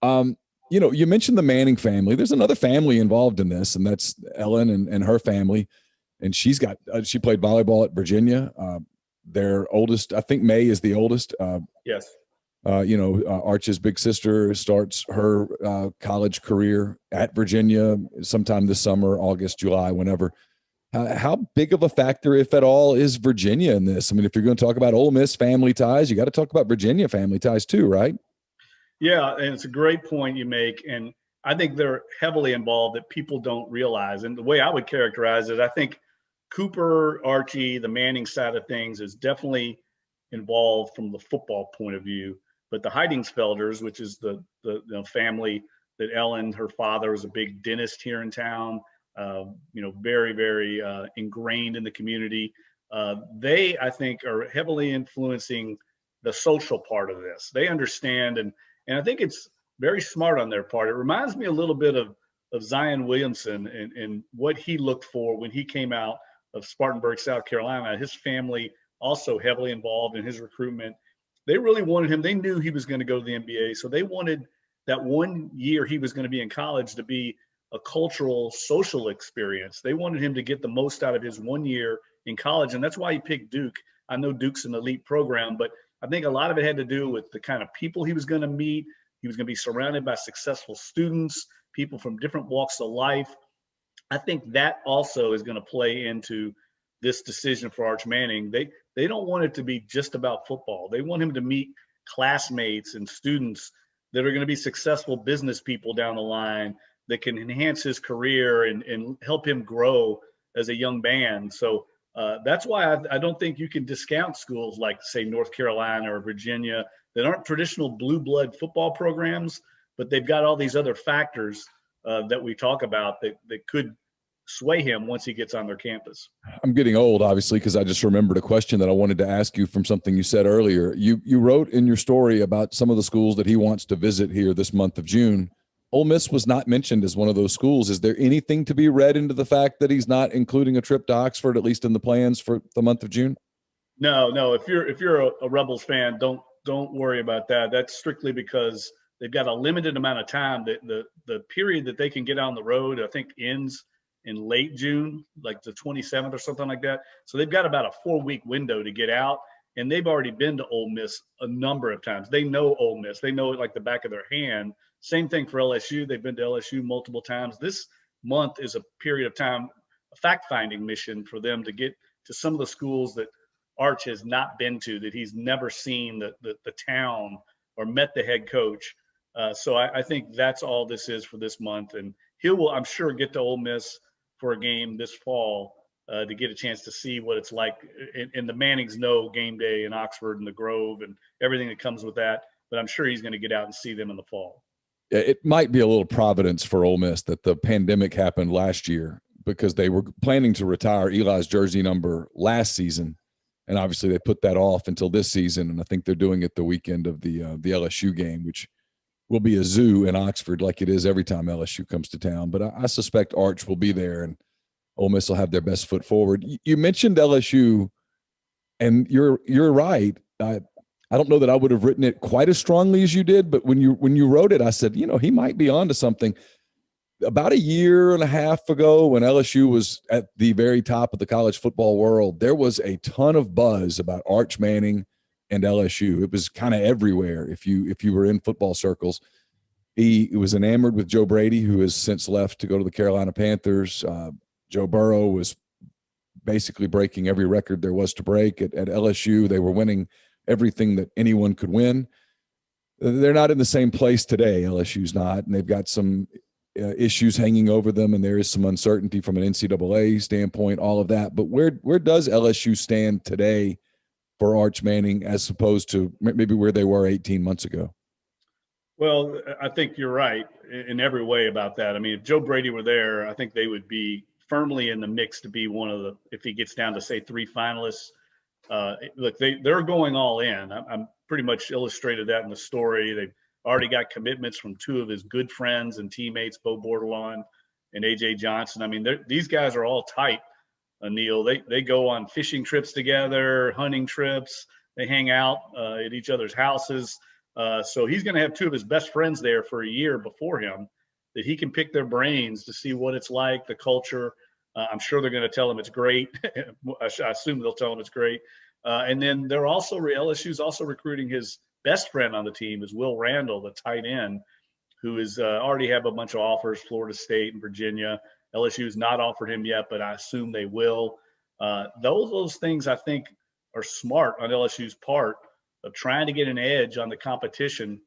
You mentioned the Manning family. There's another family involved in this, and that's Ellen and her family. And she played volleyball at Virginia. Their oldest, I think May is the oldest. Yes. Arch's big sister starts her college career at Virginia sometime this summer, August, July, whenever. How big of a factor, if at all, is Virginia in this? I mean, if you're going to talk about Ole Miss family ties, you got to talk about Virginia family ties too, right? Yeah, and it's a great point you make. And I think they're heavily involved that people don't realize. And the way I would characterize it, I think Cooper, Archie, the Manning side of things is definitely involved from the football point of view. But the Heidingsfelders, which is the family that Ellen, her father, was a big dentist here in town, very, very ingrained in the community. They, I think, are heavily influencing the social part of this. They understand, and I think it's very smart on their part. It reminds me a little bit of Zion Williamson and what he looked for when he came out of Spartanburg, South Carolina. His family also heavily involved in his recruitment. They really wanted him. They knew he was going to go to the NBA, so they wanted that 1 year he was going to be in college to be a cultural, social experience. They wanted him to get the most out of his 1 year in college, and that's why he picked Duke. I know Duke's an elite program, but I think a lot of it had to do with the kind of people he was going to meet. He was going to be surrounded by successful students, people from different walks of life. I think that also is going to play into this decision for Arch Manning. They don't want it to be just about football. They want him to meet classmates and students that are going to be successful business people down the line that can enhance his career and help him grow as a young man. So that's why I don't think you can discount schools like, say, North Carolina or Virginia that aren't traditional blue blood football programs, but they've got all these other factors that we talk about that could sway him once he gets on their campus. I'm getting old, obviously, because I just remembered a question that I wanted to ask you from something you said earlier. You wrote in your story about some of the schools that he wants to visit here this month of June. Ole Miss was not mentioned as one of those schools. Is there anything to be read into the fact that he's not including a trip to Oxford, at least in the plans for the month of June? No. If you're a Rebels fan, don't worry about that. That's strictly because they've got a limited amount of time. The period that they can get on the road, I think, ends in late June, like the 27th or something like that. So they've got about a 4-week window to get out, and they've already been to Ole Miss a number of times. They know Ole Miss. They know it like the back of their hand. Same thing for LSU. They've been to LSU multiple times. This month is a period of time, a fact-finding mission for them to get to some of the schools that Arch has not been to, that he's never seen the town or met the head coach. So I think that's all this is for this month. And he will, I'm sure, get to Ole Miss for a game this fall to get a chance to see what it's like. And the Mannings know game day in Oxford and the Grove and everything that comes with that. But I'm sure he's going to get out and see them in the fall. It might be a little providence for Ole Miss that the pandemic happened last year, because they were planning to retire Eli's jersey number last season. And obviously they put that off until this season. And I think they're doing it the weekend of the LSU game, which will be a zoo in Oxford like it is every time LSU comes to town. But I suspect Arch will be there and Ole Miss will have their best foot forward. You mentioned LSU, and you're right. I don't know that I would have written it quite as strongly as you did, but when you wrote it, I said, he might be onto something. About a year and a half ago, when LSU was at the very top of the college football world, there was a ton of buzz about Arch Manning and LSU. It was kind of everywhere. If you were in football circles, he was enamored with Joe Brady, who has since left to go to the Carolina Panthers. Joe Burrow was basically breaking every record there was to break at LSU. They were winning everything that anyone could win. They're not in the same place today. LSU's not, and they've got some issues hanging over them, and there is some uncertainty from an NCAA standpoint, all of that. But where does LSU stand today for Arch Manning as opposed to maybe where they were 18 months ago? Well, I think you're right in every way about that. I mean, if Joe Brady were there, I think they would be firmly in the mix to be one of the, if he gets down to, say, 3 finalists. Look, they're going all in. I'm pretty much illustrated that in the story. They've already got commitments from 2 of his good friends and teammates, Bo Bordelon and A.J. Johnson. I mean, these guys are all tight, Neal. They go on fishing trips together, hunting trips. They hang out at each other's houses. So he's going to have 2 of his best friends there for a year before him that he can pick their brains to see what it's like, the culture. I'm sure they're going to tell him it's great. I assume they'll tell him it's great. And then LSU's also recruiting his best friend on the team is Will Randall, the tight end, who is already have a bunch of offers, Florida State and Virginia. LSU's not offered him yet, but I assume they will. Those things I think are smart on LSU's part of trying to get an edge on the competition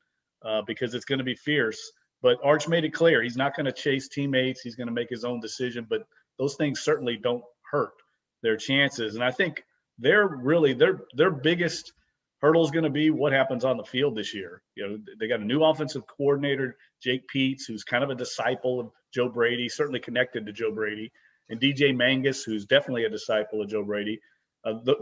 because it's going to be fierce. But Arch made it clear he's not going to chase teammates. He's going to make his own decision. But those things certainly don't hurt their chances. And I think they're really their biggest hurdle is going to be what happens on the field this year. You know, they got a new offensive coordinator, Jake Peets, who's kind of a disciple of Joe Brady, certainly connected to Joe Brady, and DJ Mangus, who's definitely a disciple of Joe Brady.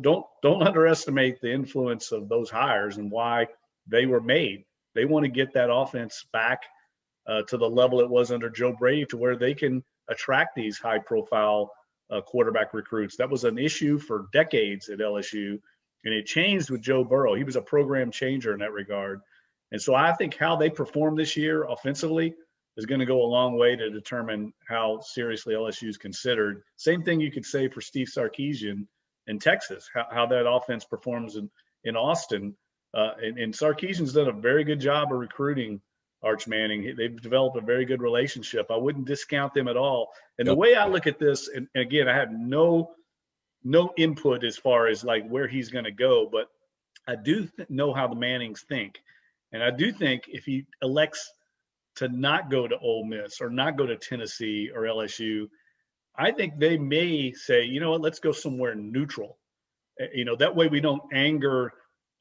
Don't underestimate the influence of those hires and why they were made. They want to get that offense back to the level it was under Joe Brady, to where they can attract these high-profile quarterback recruits. That was an issue for decades at LSU, and it changed with Joe Burrow. He was a program changer in that regard. And so I think how they perform this year offensively is going to go a long way to determine how seriously LSU is considered. Same thing you could say for Steve Sarkisian in Texas, how that offense performs in Austin. And Sarkisian's done a very good job of recruiting Arch Manning. They've developed a very good relationship. I wouldn't discount them at all. And the way I look at this, and again, I have no input as far as like where he's going to go, but I do know how the Mannings think. And I do think if he elects to not go to Ole Miss or not go to Tennessee or LSU, I think they may say, you know what, let's go somewhere neutral. You know, that way we don't anger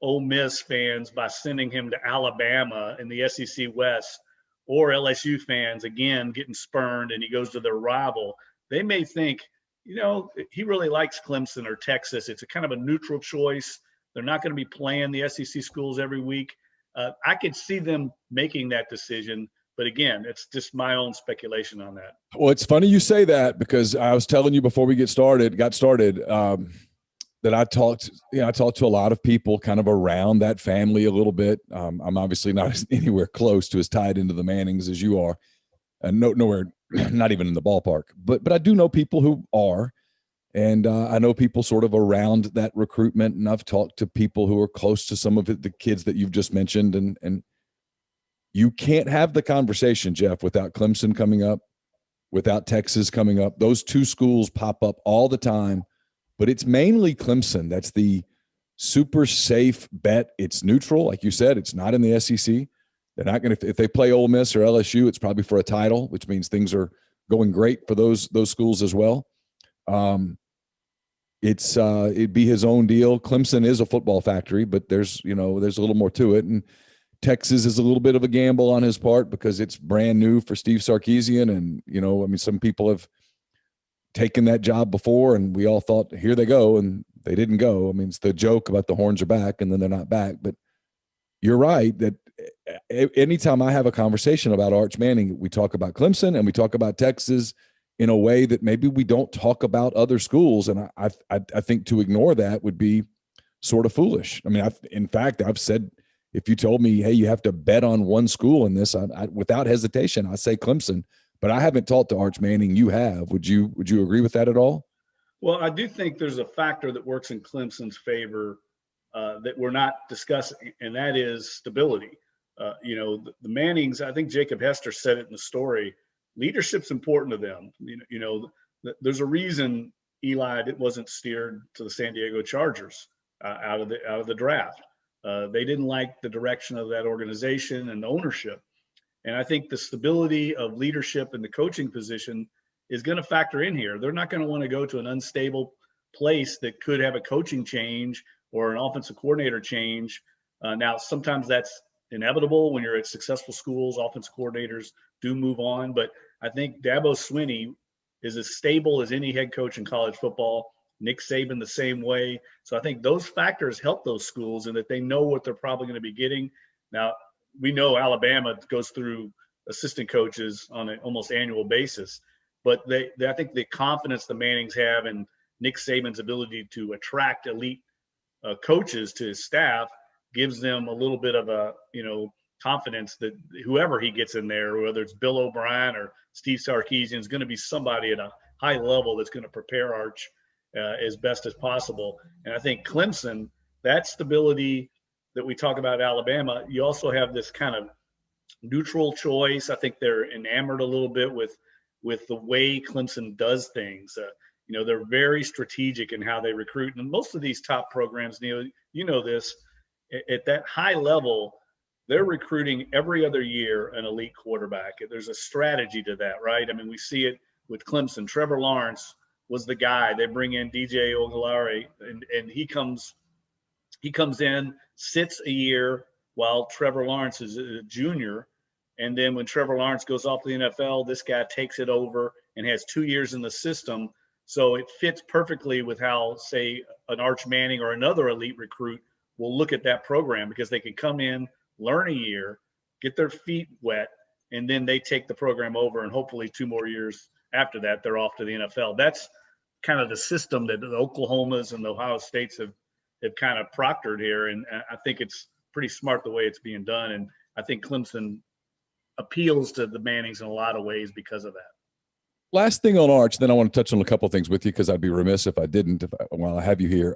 Ole Miss fans by sending him to Alabama in the SEC West, or LSU fans, again, getting spurned and he goes to their rival. They may think, you know, he really likes Clemson or Texas. It's a kind of a neutral choice. They're not going to be playing the SEC schools every week. I could see them making that decision. But again, it's just my own speculation on that. Well, it's funny you say that, because I was telling you before we got started, that I talked to a lot of people kind of around that family a little bit. I'm obviously not anywhere close to as tied into the Mannings as you are, and nowhere, not even in the ballpark. But I do know people who are, and I know people sort of around that recruitment, and I've talked to people who are close to some of the kids that you've just mentioned, and you can't have the conversation, Jeff, without Clemson coming up, without Texas coming up. Those two schools pop up all the time. But it's mainly Clemson. That's the super safe bet. It's neutral. Like you said, it's not in the SEC. They're not going to – if they play Ole Miss or LSU, it's probably for a title, which means things are going great for those schools as well. It'd be his own deal. Clemson is a football factory, but there's a little more to it. And Texas is a little bit of a gamble on his part because it's brand new for Steve Sarkisian. And, some people have – taken that job before, and we all thought, here they go, and they didn't go. It's the joke about the horns are back and then they're not back. But you're right that anytime I have a conversation about Arch Manning, we talk about Clemson and we talk about Texas in a way that maybe we don't talk about other schools. And I think to ignore that would be sort of foolish. In fact, I've said, if you told me, hey, you have to bet on one school in this, I without hesitation, I say Clemson. But I haven't talked to Arch Manning. You have. Would you agree with that at all? Well, I do think there's a factor that works in Clemson's favor that we're not discussing, and that is stability. The Mannings, I think Jacob Hester said it in the story, leadership's important to them. There's a reason Eli wasn't steered to the San Diego Chargers out of the draft. They didn't like the direction of that organization and the ownership. And I think the stability of leadership in the coaching position is going to factor in here. They're not going to want to go to an unstable place that could have a coaching change or an offensive coordinator change. Now, sometimes that's inevitable when you're at successful schools. Offensive coordinators do move on. But I think Dabo Swinney is as stable as any head coach in college football. Nick Saban the same way. So I think those factors help those schools in that they know what they're probably going to be getting. Now, we know Alabama goes through assistant coaches on an almost annual basis, but I think the confidence the Mannings have in Nick Saban's ability to attract elite coaches to his staff gives them a little bit of a, confidence that whoever he gets in there, whether it's Bill O'Brien or Steve Sarkisian, is going to be somebody at a high level that's going to prepare Arch as best as possible. And I think Clemson, that stability that we talk about Alabama, you also have this kind of neutral choice. I think they're enamored a little bit with with the way Clemson does things. They're very strategic in how they recruit. And most of these top programs, Neal, you know this, at that high level, they're recruiting every other year an elite quarterback. There's a strategy to that, right? I mean, we see it with Clemson. Trevor Lawrence was the guy. They bring in DJ Ogalare, and he comes in, sits a year while Trevor Lawrence is a junior. And then when Trevor Lawrence goes off to the NFL, this guy takes it over and has 2 years in the system. So it fits perfectly with how, say, an Arch Manning or another elite recruit will look at that program, because they can come in, learn a year, get their feet wet, and then they take the program over, and hopefully 2 more years after that, they're off to the NFL. That's kind of the system that the Oklahomas and the Ohio States have kind of proctored here. And I think it's pretty smart the way it's being done. And I think Clemson appeals to the Mannings in a lot of ways because of that. Last thing on Arch, then I want to touch on a couple of things with you, because I'd be remiss if I didn't while I have you here.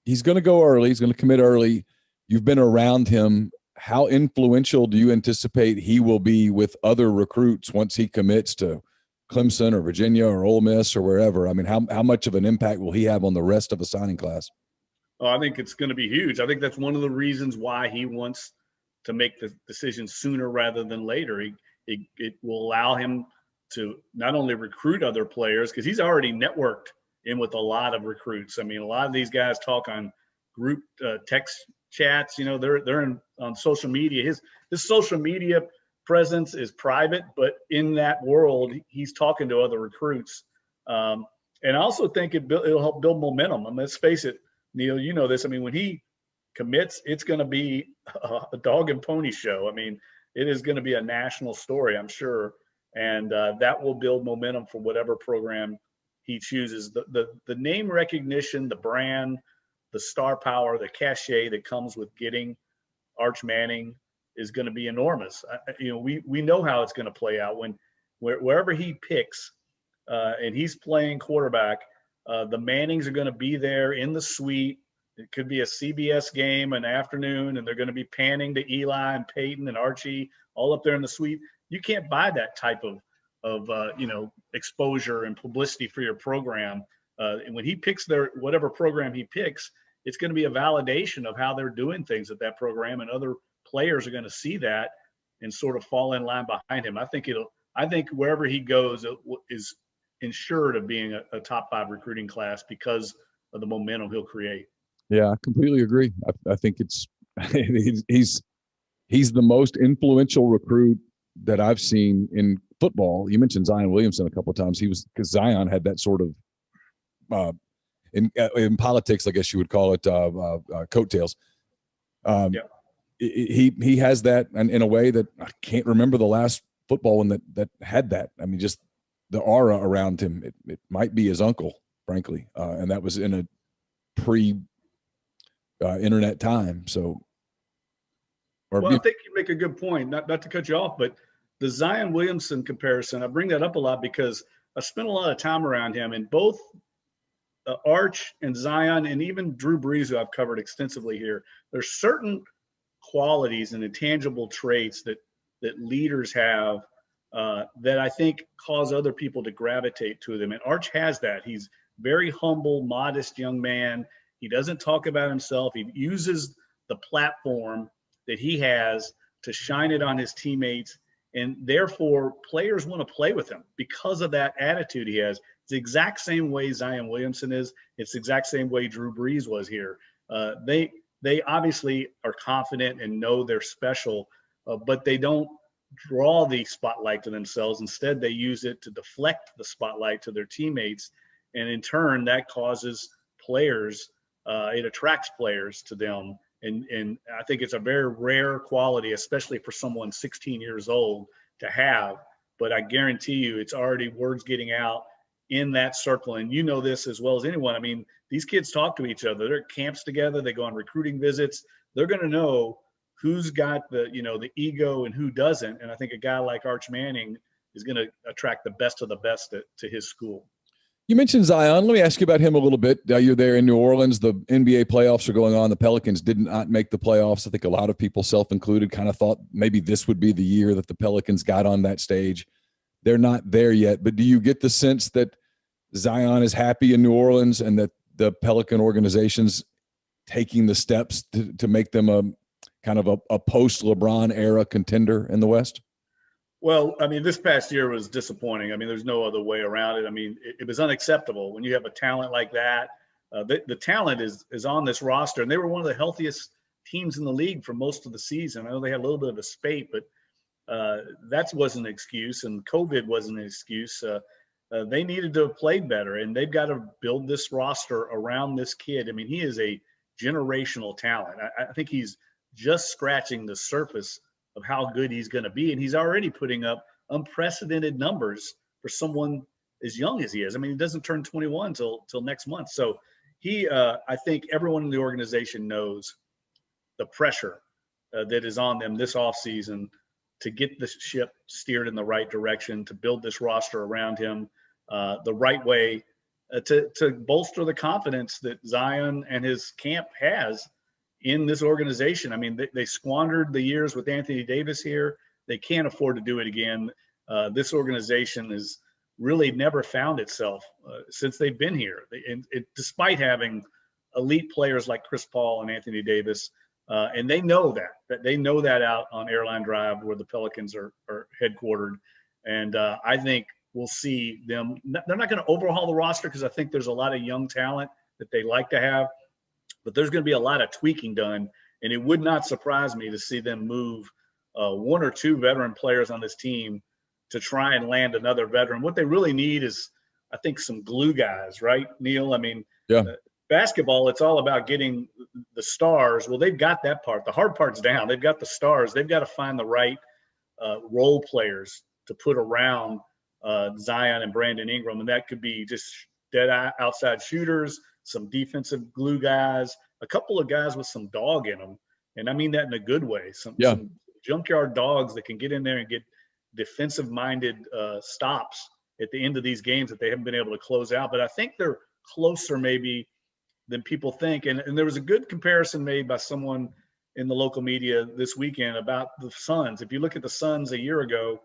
He's going to go early. He's going to commit early. You've been around him. How influential do you anticipate he will be with other recruits once he commits to Clemson or Virginia or Ole Miss or wherever? I mean, how much of an impact will he have on the rest of a signing class? Oh, I think it's going to be huge. I think that's one of the reasons why he wants to make the decision sooner rather than later. It will allow him to not only recruit other players, because he's already networked in with a lot of recruits. I mean, a lot of these guys talk on group text chats. They're on social media. His social media presence is private, but in that world, he's talking to other recruits. And I also think it'll help build momentum. I mean, let's face it, Neal, you know this. I mean, when he commits, it's going to be a dog and pony show. I mean, it is going to be a national story, I'm sure. And that will build momentum for whatever program he chooses. The name recognition, the brand, the star power, the cachet that comes with getting Arch Manning is going to be enormous. We know how it's going to play out wherever he picks, and he's playing quarterback. The Mannings are going to be there in the suite. It could be a CBS game in the afternoon, and they're going to be panning to Eli and Peyton and Archie all up there in the suite. You can't buy that type of exposure and publicity for your program. And when he picks whatever program he picks, it's going to be a validation of how they're doing things at that program, and other players are going to see that and sort of fall in line behind him. I think wherever he goes is ensured of being a top 5 recruiting class because of the momentum he'll create. Yeah, I completely agree. I think it's he's the most influential recruit that I've seen in football. You mentioned Zion Williamson a couple of times. Because Zion had that sort of in politics, I guess you would call it, coattails. Yeah. He has that in a way that I can't remember the last football one that had that. I mean, just the aura around him. It might be his uncle, frankly, and that was in a pre-internet time. So, I think you make a good point. Not to cut you off, but the Zion Williamson comparison, I bring that up a lot because I spent a lot of time around him, and both Arch and Zion, and even Drew Brees, who I've covered extensively here, there's certain qualities and intangible traits that leaders have that I think cause other people to gravitate to them. And Arch has that. He's very humble, modest young man. He doesn't talk about himself. He uses the platform that he has to shine it on his teammates. And therefore, players want to play with him because of that attitude he has. It's the exact same way Zion Williamson is. It's the exact same way Drew Brees was here. They obviously are confident and know they're special, but they don't draw the spotlight to themselves. Instead, they use it to deflect the spotlight to their teammates. And in turn, that causes players, it attracts players to them. And I think it's a very rare quality, especially for someone 16 years old to have. But I guarantee you it's already words getting out in that circle. And you know this as well as anyone. I mean, these kids talk to each other. They're at camps together. They go on recruiting visits. They're going to know who's got the ego and who doesn't. And I think a guy like Arch Manning is going to attract the best of the best to his school. You mentioned Zion. Let me ask you about him a little bit. You're there in New Orleans. The NBA playoffs are going on. The Pelicans did not make the playoffs. I think a lot of people, self-included, kind of thought maybe this would be the year that the Pelicans got on that stage. they're not there yet. But do you get the sense that Zion is happy in New Orleans and that the Pelican organization's taking the steps to make them a kind of a post-LeBron era contender in the West? Well, I mean, this past year was disappointing. I mean, there's no other way around it. I mean, it was unacceptable when you have a talent like that. The talent is on this roster, and they were one of the healthiest teams in the league for most of the season. I know they had a little bit of a spate, but that wasn't an excuse, and COVID wasn't an excuse. They needed to have played better, and they've got to build this roster around this kid. I mean, he is a generational talent. I think he's just scratching the surface of how good he's going to be, and he's already putting up unprecedented numbers for someone as young as he is. I mean, he doesn't turn 21 till next month. So I think everyone in the organization knows the pressure that is on them this offseason to get the ship steered in the right direction, to build this roster around him the right way, to bolster the confidence that Zion and his camp has in this organization. I mean, they squandered the years with Anthony Davis here. They can't afford to do it again. This organization has really never found itself since they've been here. Despite having elite players like Chris Paul and Anthony Davis, and they know that they know that out on Airline Drive where the Pelicans are headquartered. And I think we'll see them. They're not going to overhaul the roster because I think there's a lot of young talent that they like to have, but there's going to be a lot of tweaking done. And it would not surprise me to see them move one or two veteran players on this team to try and land another veteran. What they really need is, I think, some glue guys, right, Neal? I mean, yeah. Basketball, it's all about getting the stars. Well, they've got that part. The hard part's down. They've got the stars. They've got to find the right role players to put around Zion and Brandon Ingram, and that could be just dead outside shooters, some defensive glue guys, a couple of guys with some dog in them, and I mean that in a good way. Some junkyard dogs that can get in there and get defensive-minded stops at the end of these games that they haven't been able to close out. But I think they're closer maybe than people think. And there was a good comparison made by someone in the local media this weekend about the Suns. If you look at the Suns a year ago,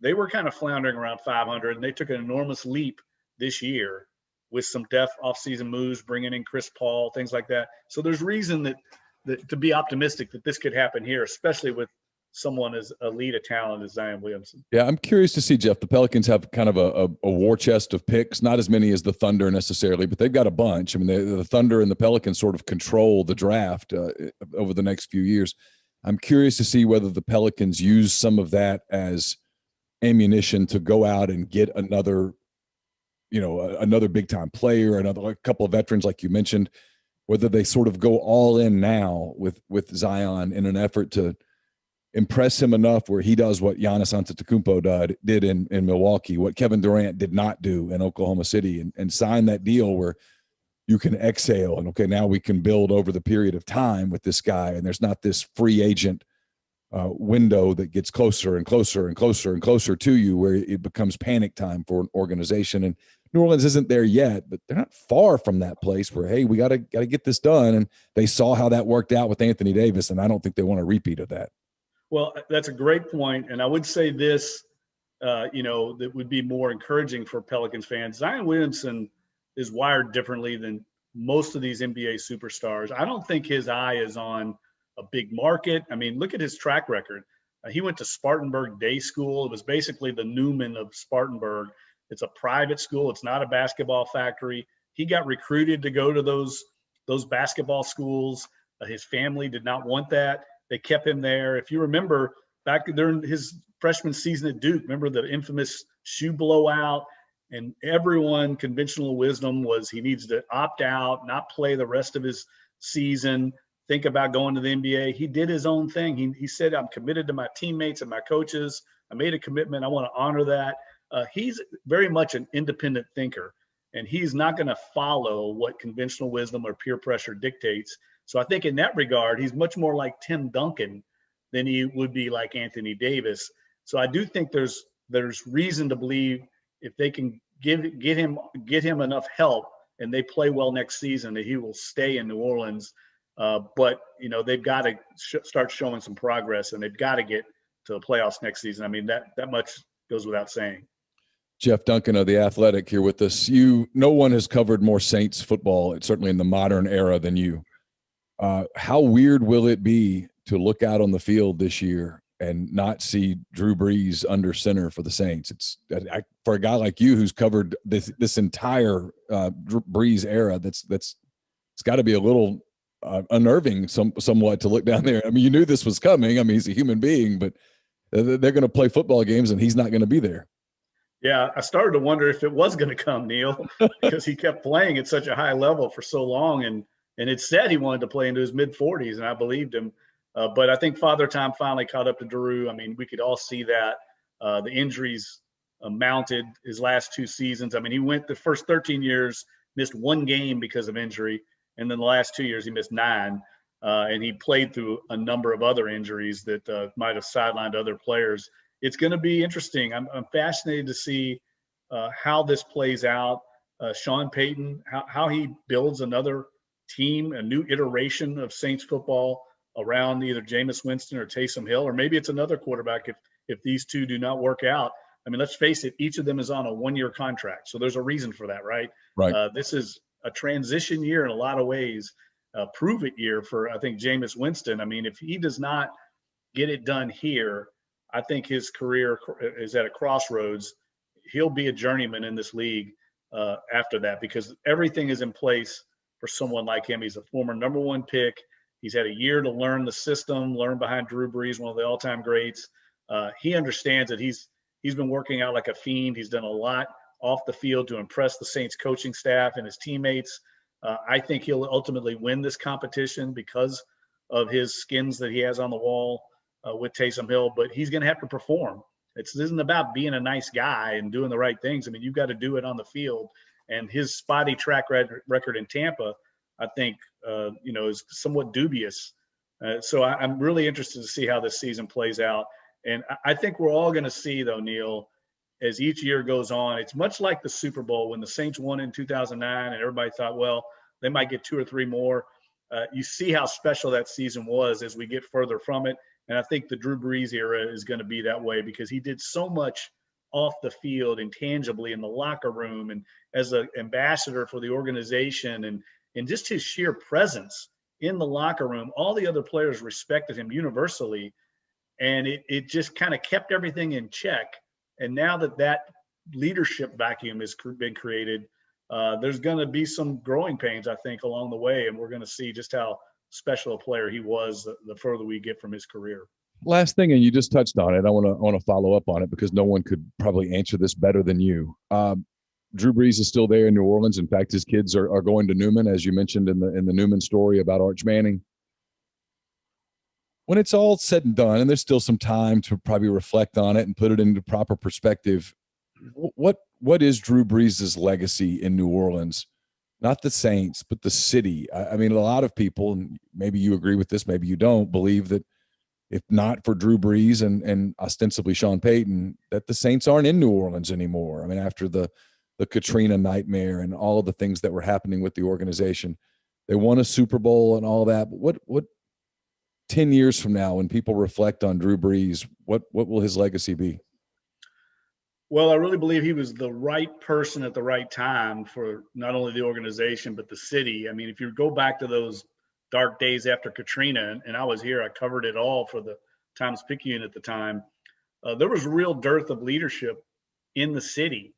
they were kind of floundering around 500, and they took an enormous leap this year with some depth offseason moves, bringing in Chris Paul, things like that. So there's reason that to be optimistic that this could happen here, especially with someone as elite a talent as Zion Williamson. Yeah, I'm curious to see, Jeff. The Pelicans have kind of a war chest of picks, not as many as the Thunder necessarily, but they've got a bunch. I mean, the Thunder and the Pelicans sort of control the draft over the next few years. I'm curious to see whether the Pelicans use some of that as ammunition to go out and get another big time player, a couple of veterans like you mentioned, whether they sort of go all in now with Zion in an effort to impress him enough where he does what Giannis Antetokounmpo did in Milwaukee, what Kevin Durant did not do in Oklahoma City, and sign that deal where you can exhale and, okay, now we can build over the period of time with this guy, and there's not this free agent window that gets closer and closer and closer and closer to you where it becomes panic time for an organization. And New Orleans isn't there yet, but they're not far from that place where, hey, we got to get this done. And they saw how that worked out with Anthony Davis, and I don't think they want a repeat of that. Well, that's a great point. And I would say this, that would be more encouraging for Pelicans fans. Zion Williamson is wired differently than most of these NBA superstars. I don't think his eye is on a big market. I mean, look at his track record. He went to Spartanburg Day School. It was basically the Newman of Spartanburg. It's a private school. It's not a basketball factory. He got recruited to go to those basketball schools. His family did not want that. They kept him there. If you remember back during his freshman season at Duke, remember the infamous shoe blowout, and everyone, conventional wisdom was he needs to opt out, not play the rest of his season, think about going to the NBA. He did his own thing. He said, I'm committed to my teammates and my coaches. I made a commitment. I want to honor that. He's very much an independent thinker, and he's not going to follow what conventional wisdom or peer pressure dictates. So I think in that regard, he's much more like Tim Duncan than he would be like Anthony Davis. So I do think there's reason to believe if they can get him enough help and they play well next season, that he will stay in New Orleans. But they've got to start showing some progress, and they've got to get to the playoffs next season. I mean, that much goes without saying. Jeff Duncan of The Athletic here with us. No one has covered more Saints football, certainly in the modern era, than you. How weird will it be to look out on the field this year and not see Drew Brees under center for the Saints? For a guy like you who's covered this entire Brees era, it's got to be a little unnerving somewhat to look down there. I mean, you knew this was coming. I mean, he's a human being, but they're going to play football games and he's not going to be there. Yeah, I started to wonder if it was going to come, Neal, because he kept playing at such a high level for so long, and it said he wanted to play into his mid-40s, and I believed him. But I think Father Time finally caught up to Drew. I mean, we could all see that. The injuries mounted his last 2 seasons. I mean, he went the first 13 years, missed 1 game because of injury, and then the last 2 years he missed 9. And he played through a number of other injuries that might have sidelined other players. It's going to be interesting. I'm fascinated to see how this plays out. Sean Payton, how he builds another team, a new iteration of Saints football around either Jameis Winston or Taysom Hill, or maybe it's another quarterback if these two do not work out. I mean, let's face it, each of them is on a 1-year contract. So there's a reason for that, right? Right. This is a transition year in a lot of ways, prove it year for, I think, Jameis Winston. I mean, if he does not get it done here, I think his career is at a crossroads. He'll be a journeyman in this league after that, because everything is in place for someone like him. He's a former number 1 pick. He's had a year to learn the system, learn behind Drew Brees, one of the all-time greats. He understands that he's been working out like a fiend. He's done a lot off the field to impress the Saints coaching staff and his teammates. I think he'll ultimately win this competition because of his skins that he has on the wall with Taysom Hill, but he's going to have to perform. This isn't about being a nice guy and doing the right things. I mean, you've got to do it on the field. And his spotty track record in Tampa, I think, is somewhat dubious. So I'm really interested to see how this season plays out. And I think we're all going to see, though, Neal, as each year goes on, it's much like the Super Bowl when the Saints won in 2009 and everybody thought, well, they might get 2 or 3 more. You see how special that season was as we get further from it. And I think the Drew Brees era is going to be that way because he did so much off the field and tangibly in the locker room and as an ambassador for the organization and just his sheer presence in the locker room. All the other players respected him universally, and it just kind of kept everything in check. And now that leadership vacuum has been created, there's going to be some growing pains, I think, along the way, and we're going to see just how special a player he was the further we get from his career. Last thing, and you just touched on it. I want to follow up on it because no one could probably answer this better than you. Drew Brees is still there in New Orleans. In fact, his kids are going to Newman, as you mentioned in the Newman story about Arch Manning. When it's all said and done, and there's still some time to probably reflect on it and put it into proper perspective, what is Drew Brees' legacy in New Orleans? Not the Saints, but the city. I mean, a lot of people, and maybe you agree with this, maybe you don't, believe that if not for Drew Brees and ostensibly Sean Payton, that the Saints aren't in New Orleans anymore. I mean, after the Katrina nightmare and all of the things that were happening with the organization, they won a Super Bowl and all that. But what 10 years from now, when people reflect on Drew Brees, what will his legacy be? Well, I really believe he was the right person at the right time for not only the organization, but the city. I mean, if you go back to those dark days after Katrina, and I was here, I covered it all for the Times-Picayune at the time, there was a real dearth of leadership in the city.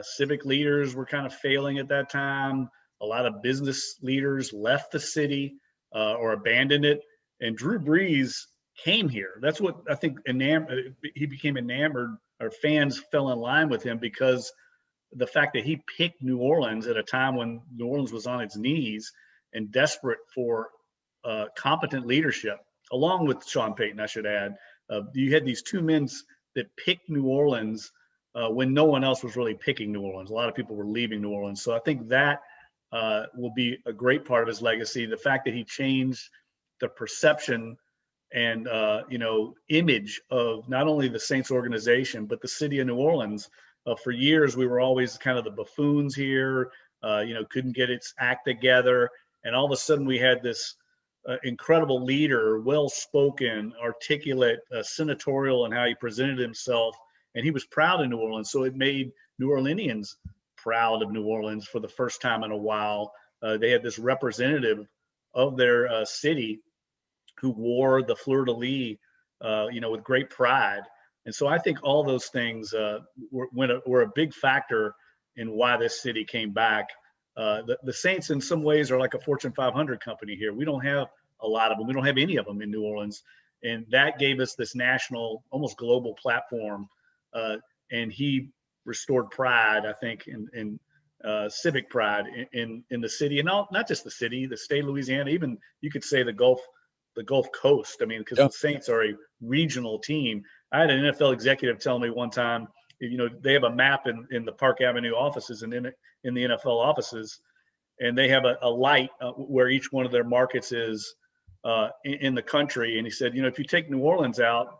Civic leaders were kind of failing at that time. A lot of business leaders left the city or abandoned it. And Drew Brees came here. That's what I think he became enamored, or fans fell in line with him because the fact that he picked New Orleans at a time when New Orleans was on its knees and desperate for competent leadership, along with Sean Payton, I should add. You had these 2 men that picked New Orleans when no one else was really picking New Orleans. A lot of people were leaving New Orleans. So I think that will be a great part of his legacy. The fact that he changed the perception and image of not only the Saints organization, but the city of New Orleans. For years, we were always kind of the buffoons here, couldn't get its act together. And all of a sudden we had this incredible leader, well-spoken, articulate, senatorial in how he presented himself and he was proud of New Orleans. So it made New Orleanians proud of New Orleans for the first time in a while. They had this representative of their city who wore the fleur-de-lis, with great pride. And so I think all those things were a big factor in why this city came back. The Saints in some ways are like a Fortune 500 company here. We don't have a lot of them. We don't have any of them in New Orleans. And that gave us this national, almost global platform. And he restored pride, I think, in civic pride in the city, and not just the city, the state of Louisiana, even you could say the Gulf Coast. I mean, because the Saints are a regional team. I had an NFL executive tell me one time, they have a map in the Park Avenue offices and in the NFL offices, and they have a light where each one of their markets is in the country. And he said, if you take New Orleans out,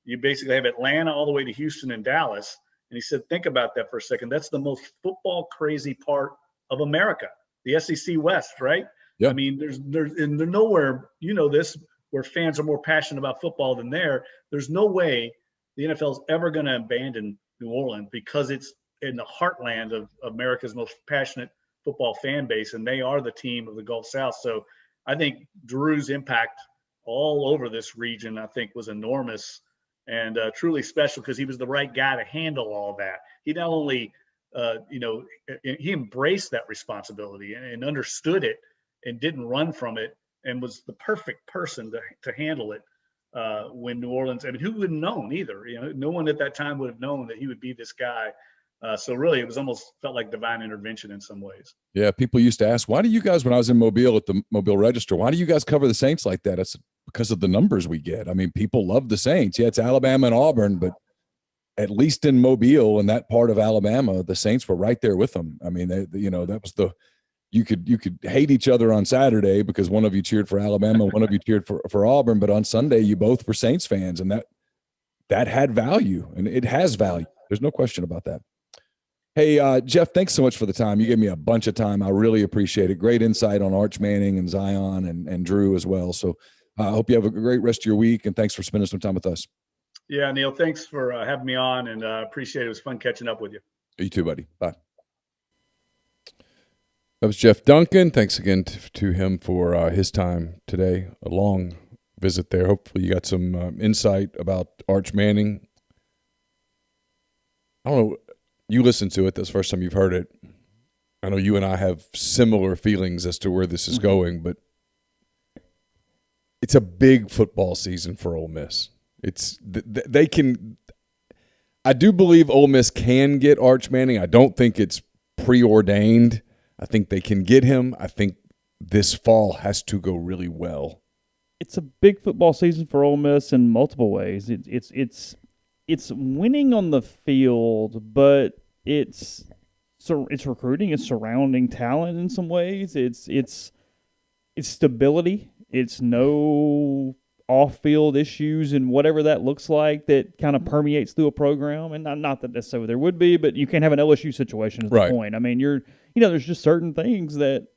you basically have Atlanta all the way to Houston and Dallas. And he said, think about that for a second. That's the most football crazy part of America, the SEC West, right? Yeah. I mean, there's nowhere, this, where fans are more passionate about football than there. There's no way the NFL is ever going to abandon New Orleans, because it's in the heartland of America's most passionate football fan base, and they are the team of the Gulf South. So I think Drew's impact all over this region, I think, was enormous and truly special, because he was the right guy to handle all of that. He not only, he embraced that responsibility and understood it and didn't run from it, and was the perfect person to handle it when New Orleans. I mean, who would have known either? No one at that time would have known that he would be this guy. So really, it was almost felt like divine intervention in some ways. Yeah, people used to ask, why do you guys, when I was in Mobile at the Mobile Register, why do you guys cover the Saints like that? It's because of the numbers we get. I mean, people love the Saints. Yeah, it's Alabama and Auburn, but at least in Mobile and that part of Alabama, the Saints were right there with them. I mean, that was you could hate each other on Saturday because one of you cheered for Alabama, one of you cheered for Auburn, but on Sunday you both were Saints fans, and that had value, and it has value. There's no question about that. Hey, Jeff, thanks so much for the time. You gave me a bunch of time. I really appreciate it. Great insight on Arch Manning and Zion and Drew as well. So I hope you have a great rest of your week, and thanks for spending some time with us. Yeah, Neal, thanks for having me on, and appreciate it. It was fun catching up with you. You too, buddy. Bye. That was Jeff Duncan. Thanks again to him for his time today. A long visit there. Hopefully you got some insight about Arch Manning. I don't know. You listened to it. That's the first time you've heard it. I know you and I have similar feelings as to where this is going, but it's a big football season for Ole Miss. They can – I do believe Ole Miss can get Arch Manning. I don't think it's preordained. I think they can get him. I think this fall has to go really well. It's a big football season for Ole Miss in multiple ways. It's winning on the field, but it's recruiting, it's surrounding talent in some ways. It's stability. It's no off-field issues and whatever that looks like that kind of permeates through a program. And not that necessarily there would be, but you can't have an LSU situation at the point. I mean, there's just certain things that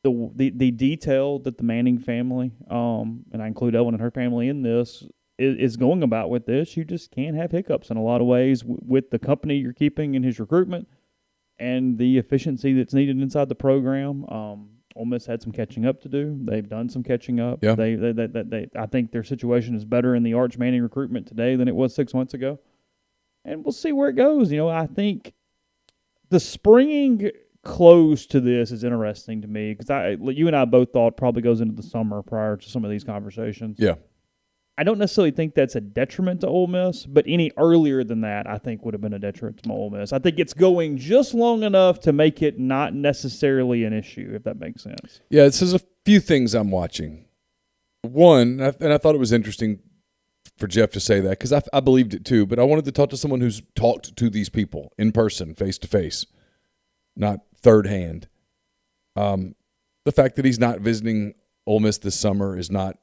the detail that the Manning family, and I include Ellen and her family in this, is going about with this. You just can't have hiccups in a lot of ways with the company you're keeping in his recruitment and the efficiency that's needed inside the program. Ole Miss had some catching up to do. They've done some catching up. Yeah. I think their situation is better in the Arch Manning recruitment today than it was 6 months ago. And we'll see where it goes. I think the springing close to this is interesting to me because you and I both thought probably goes into the summer prior to some of these conversations. Yeah. I don't necessarily think that's a detriment to Ole Miss, but any earlier than that I think would have been a detriment to Ole Miss. I think it's going just long enough to make it not necessarily an issue, if that makes sense. Yeah, this is a few things I'm watching. One, and I thought it was interesting for Jeff to say that because I believed it too, but I wanted to talk to someone who's talked to these people in person, face-to-face, not third hand. The fact that he's not visiting Ole Miss this summer is not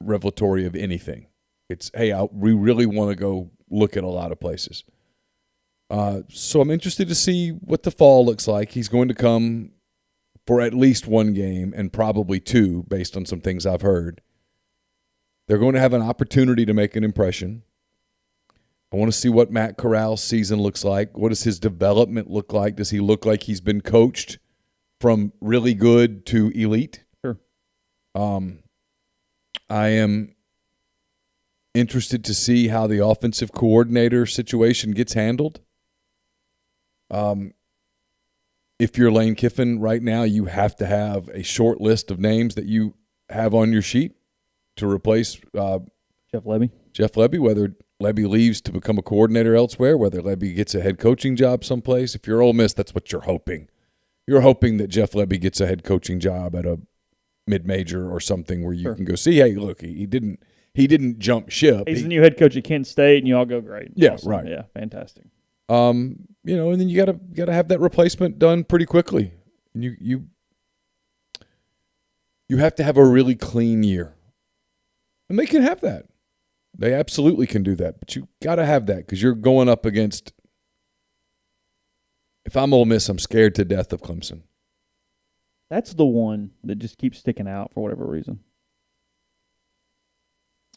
revelatory of anything. It's, hey, we really want to go look at a lot of places. So I'm interested to see what the fall looks like. He's going to come for at least one game and probably two based on some things I've heard. They're going to have an opportunity to make an impression. I want to see what Matt Corral's season looks like. What does his development look like? Does he look like he's been coached from really good to elite? Sure. I am interested to see how the offensive coordinator situation gets handled. If you're Lane Kiffin right now, you have to have a short list of names that you have on your sheet to replace Jeff Lebby. Jeff Lebby, whether Lebby leaves to become a coordinator elsewhere, whether Lebby gets a head coaching job someplace. If you're Ole Miss, that's what you're hoping. You're hoping that Jeff Lebby gets a head coaching job at a mid-major or something where you can go see, hey, look, he didn't jump ship. He's the new head coach at Kent State, and you all go great. Yeah, awesome. right. Yeah, fantastic. And then you gotta have that replacement done pretty quickly. And you have to have a really clean year. And they can have that. They absolutely can do that. But you gotta have that because you're going up against. If I'm Ole Miss, I'm scared to death of Clemson. That's the one that just keeps sticking out for whatever reason.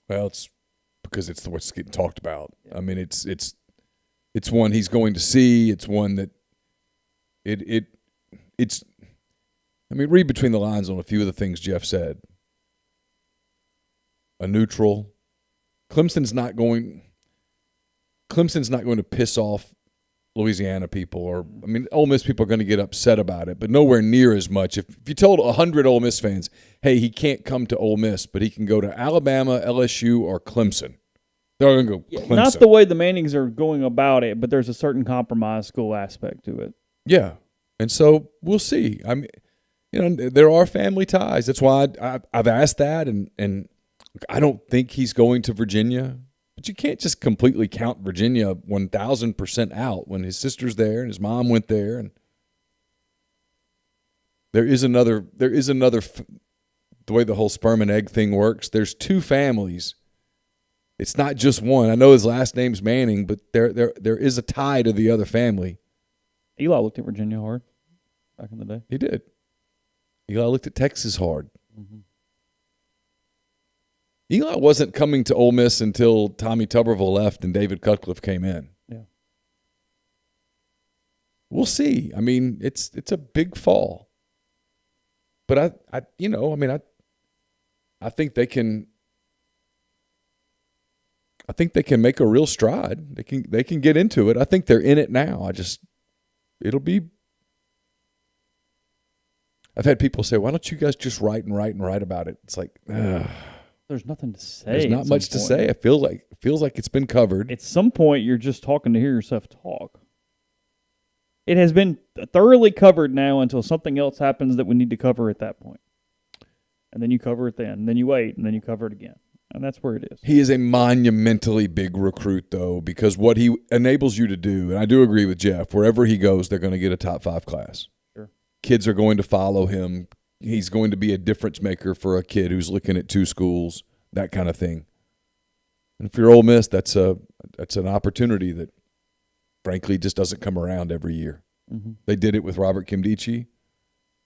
Well, it's because it's what's getting talked about. Yeah. I mean, it's one he's going to see. It's one that it's. I mean, read between the lines on a few of the things Jeff said. A neutral. Clemson's not going to piss off Louisiana people, or I mean, Ole Miss people are going to get upset about it, but nowhere near as much. If you told 100 Ole Miss fans, hey, he can't come to Ole Miss, but he can go to Alabama, LSU, or Clemson, they're going to go Clemson. Not the way the Mannings are going about it, but there's a certain compromise school aspect to it. Yeah, and so we'll see. I mean, there are family ties. That's why I've asked that, and I don't think he's going to Virginia. But you can't just completely count Virginia 1,000% out when his sister's there and his mom went there. And there is another. The way the whole sperm and egg thing works, there's two families. It's not just one. I know his last name's Manning, but there is a tie to the other family. Eli looked at Virginia hard back in the day. He did. Eli looked at Texas hard. Mm-hmm. Eli wasn't coming to Ole Miss until Tommy Tuberville left and David Cutcliffe came in. Yeah. We'll see. I mean, it's a big fall. But I think they can make a real stride. They can get into it. I think they're in it now. I've had people say, "Why don't you guys just write about it?" It's like, there's nothing to say. There's not much to say. It feels like it's been covered. At some point, you're just talking to hear yourself talk. It has been thoroughly covered now until something else happens that we need to cover at that point. And then you cover it then. And then you wait, and then you cover it again. And that's where it is. He is a monumentally big recruit, though, because what he enables you to do, and I do agree with Jeff, wherever he goes, they're going to get a top 5 class. Sure. Kids are going to follow him. He's going to be a difference maker for a kid who's looking at 2 schools, that kind of thing. And if you're Ole Miss, that's an opportunity that, frankly, just doesn't come around every year. Mm-hmm. They did it with Robert Kimdichie,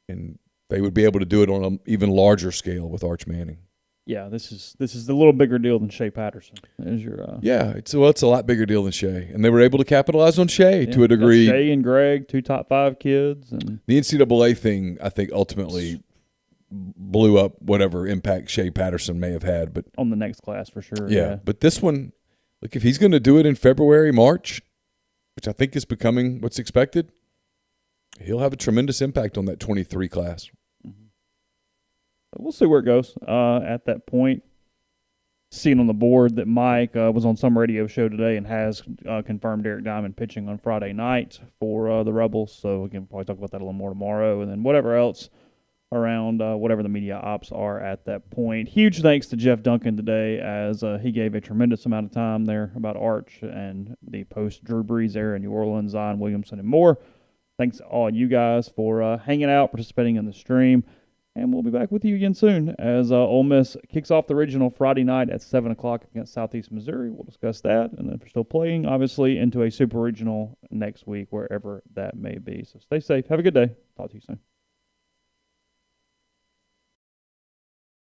and they would be able to do it on an even larger scale with Arch Manning. Yeah, this is a little bigger deal than Shea Patterson. It's a lot bigger deal than Shea, and they were able to capitalize on Shea to a degree. Shea and Greg, 2 top 5 kids, and the NCAA thing, I think, ultimately blew up whatever impact Shea Patterson may have had, but on the next class for sure. Yeah, but this one, look, if he's going to do it in February, March, which I think is becoming what's expected, he'll have a tremendous impact on that 23 class. Mm-hmm. We'll see where it goes. At that point, seen on the board that Mike was on some radio show today and has confirmed Derek Diamond pitching on Friday night for the Rebels. So again, probably talk about that a little more tomorrow, and then whatever else around whatever the media ops are at that point. Huge thanks to Jeff Duncan today as he gave a tremendous amount of time there about Arch and the post-Drew Brees era in New Orleans, Zion Williamson, and more. Thanks to all you guys for hanging out, participating in the stream, and we'll be back with you again soon as Ole Miss kicks off the regional Friday night at 7 o'clock against Southeast Missouri. We'll discuss that, and then if we're still playing, obviously, into a super regional next week, wherever that may be. So stay safe. Have a good day. Talk to you soon.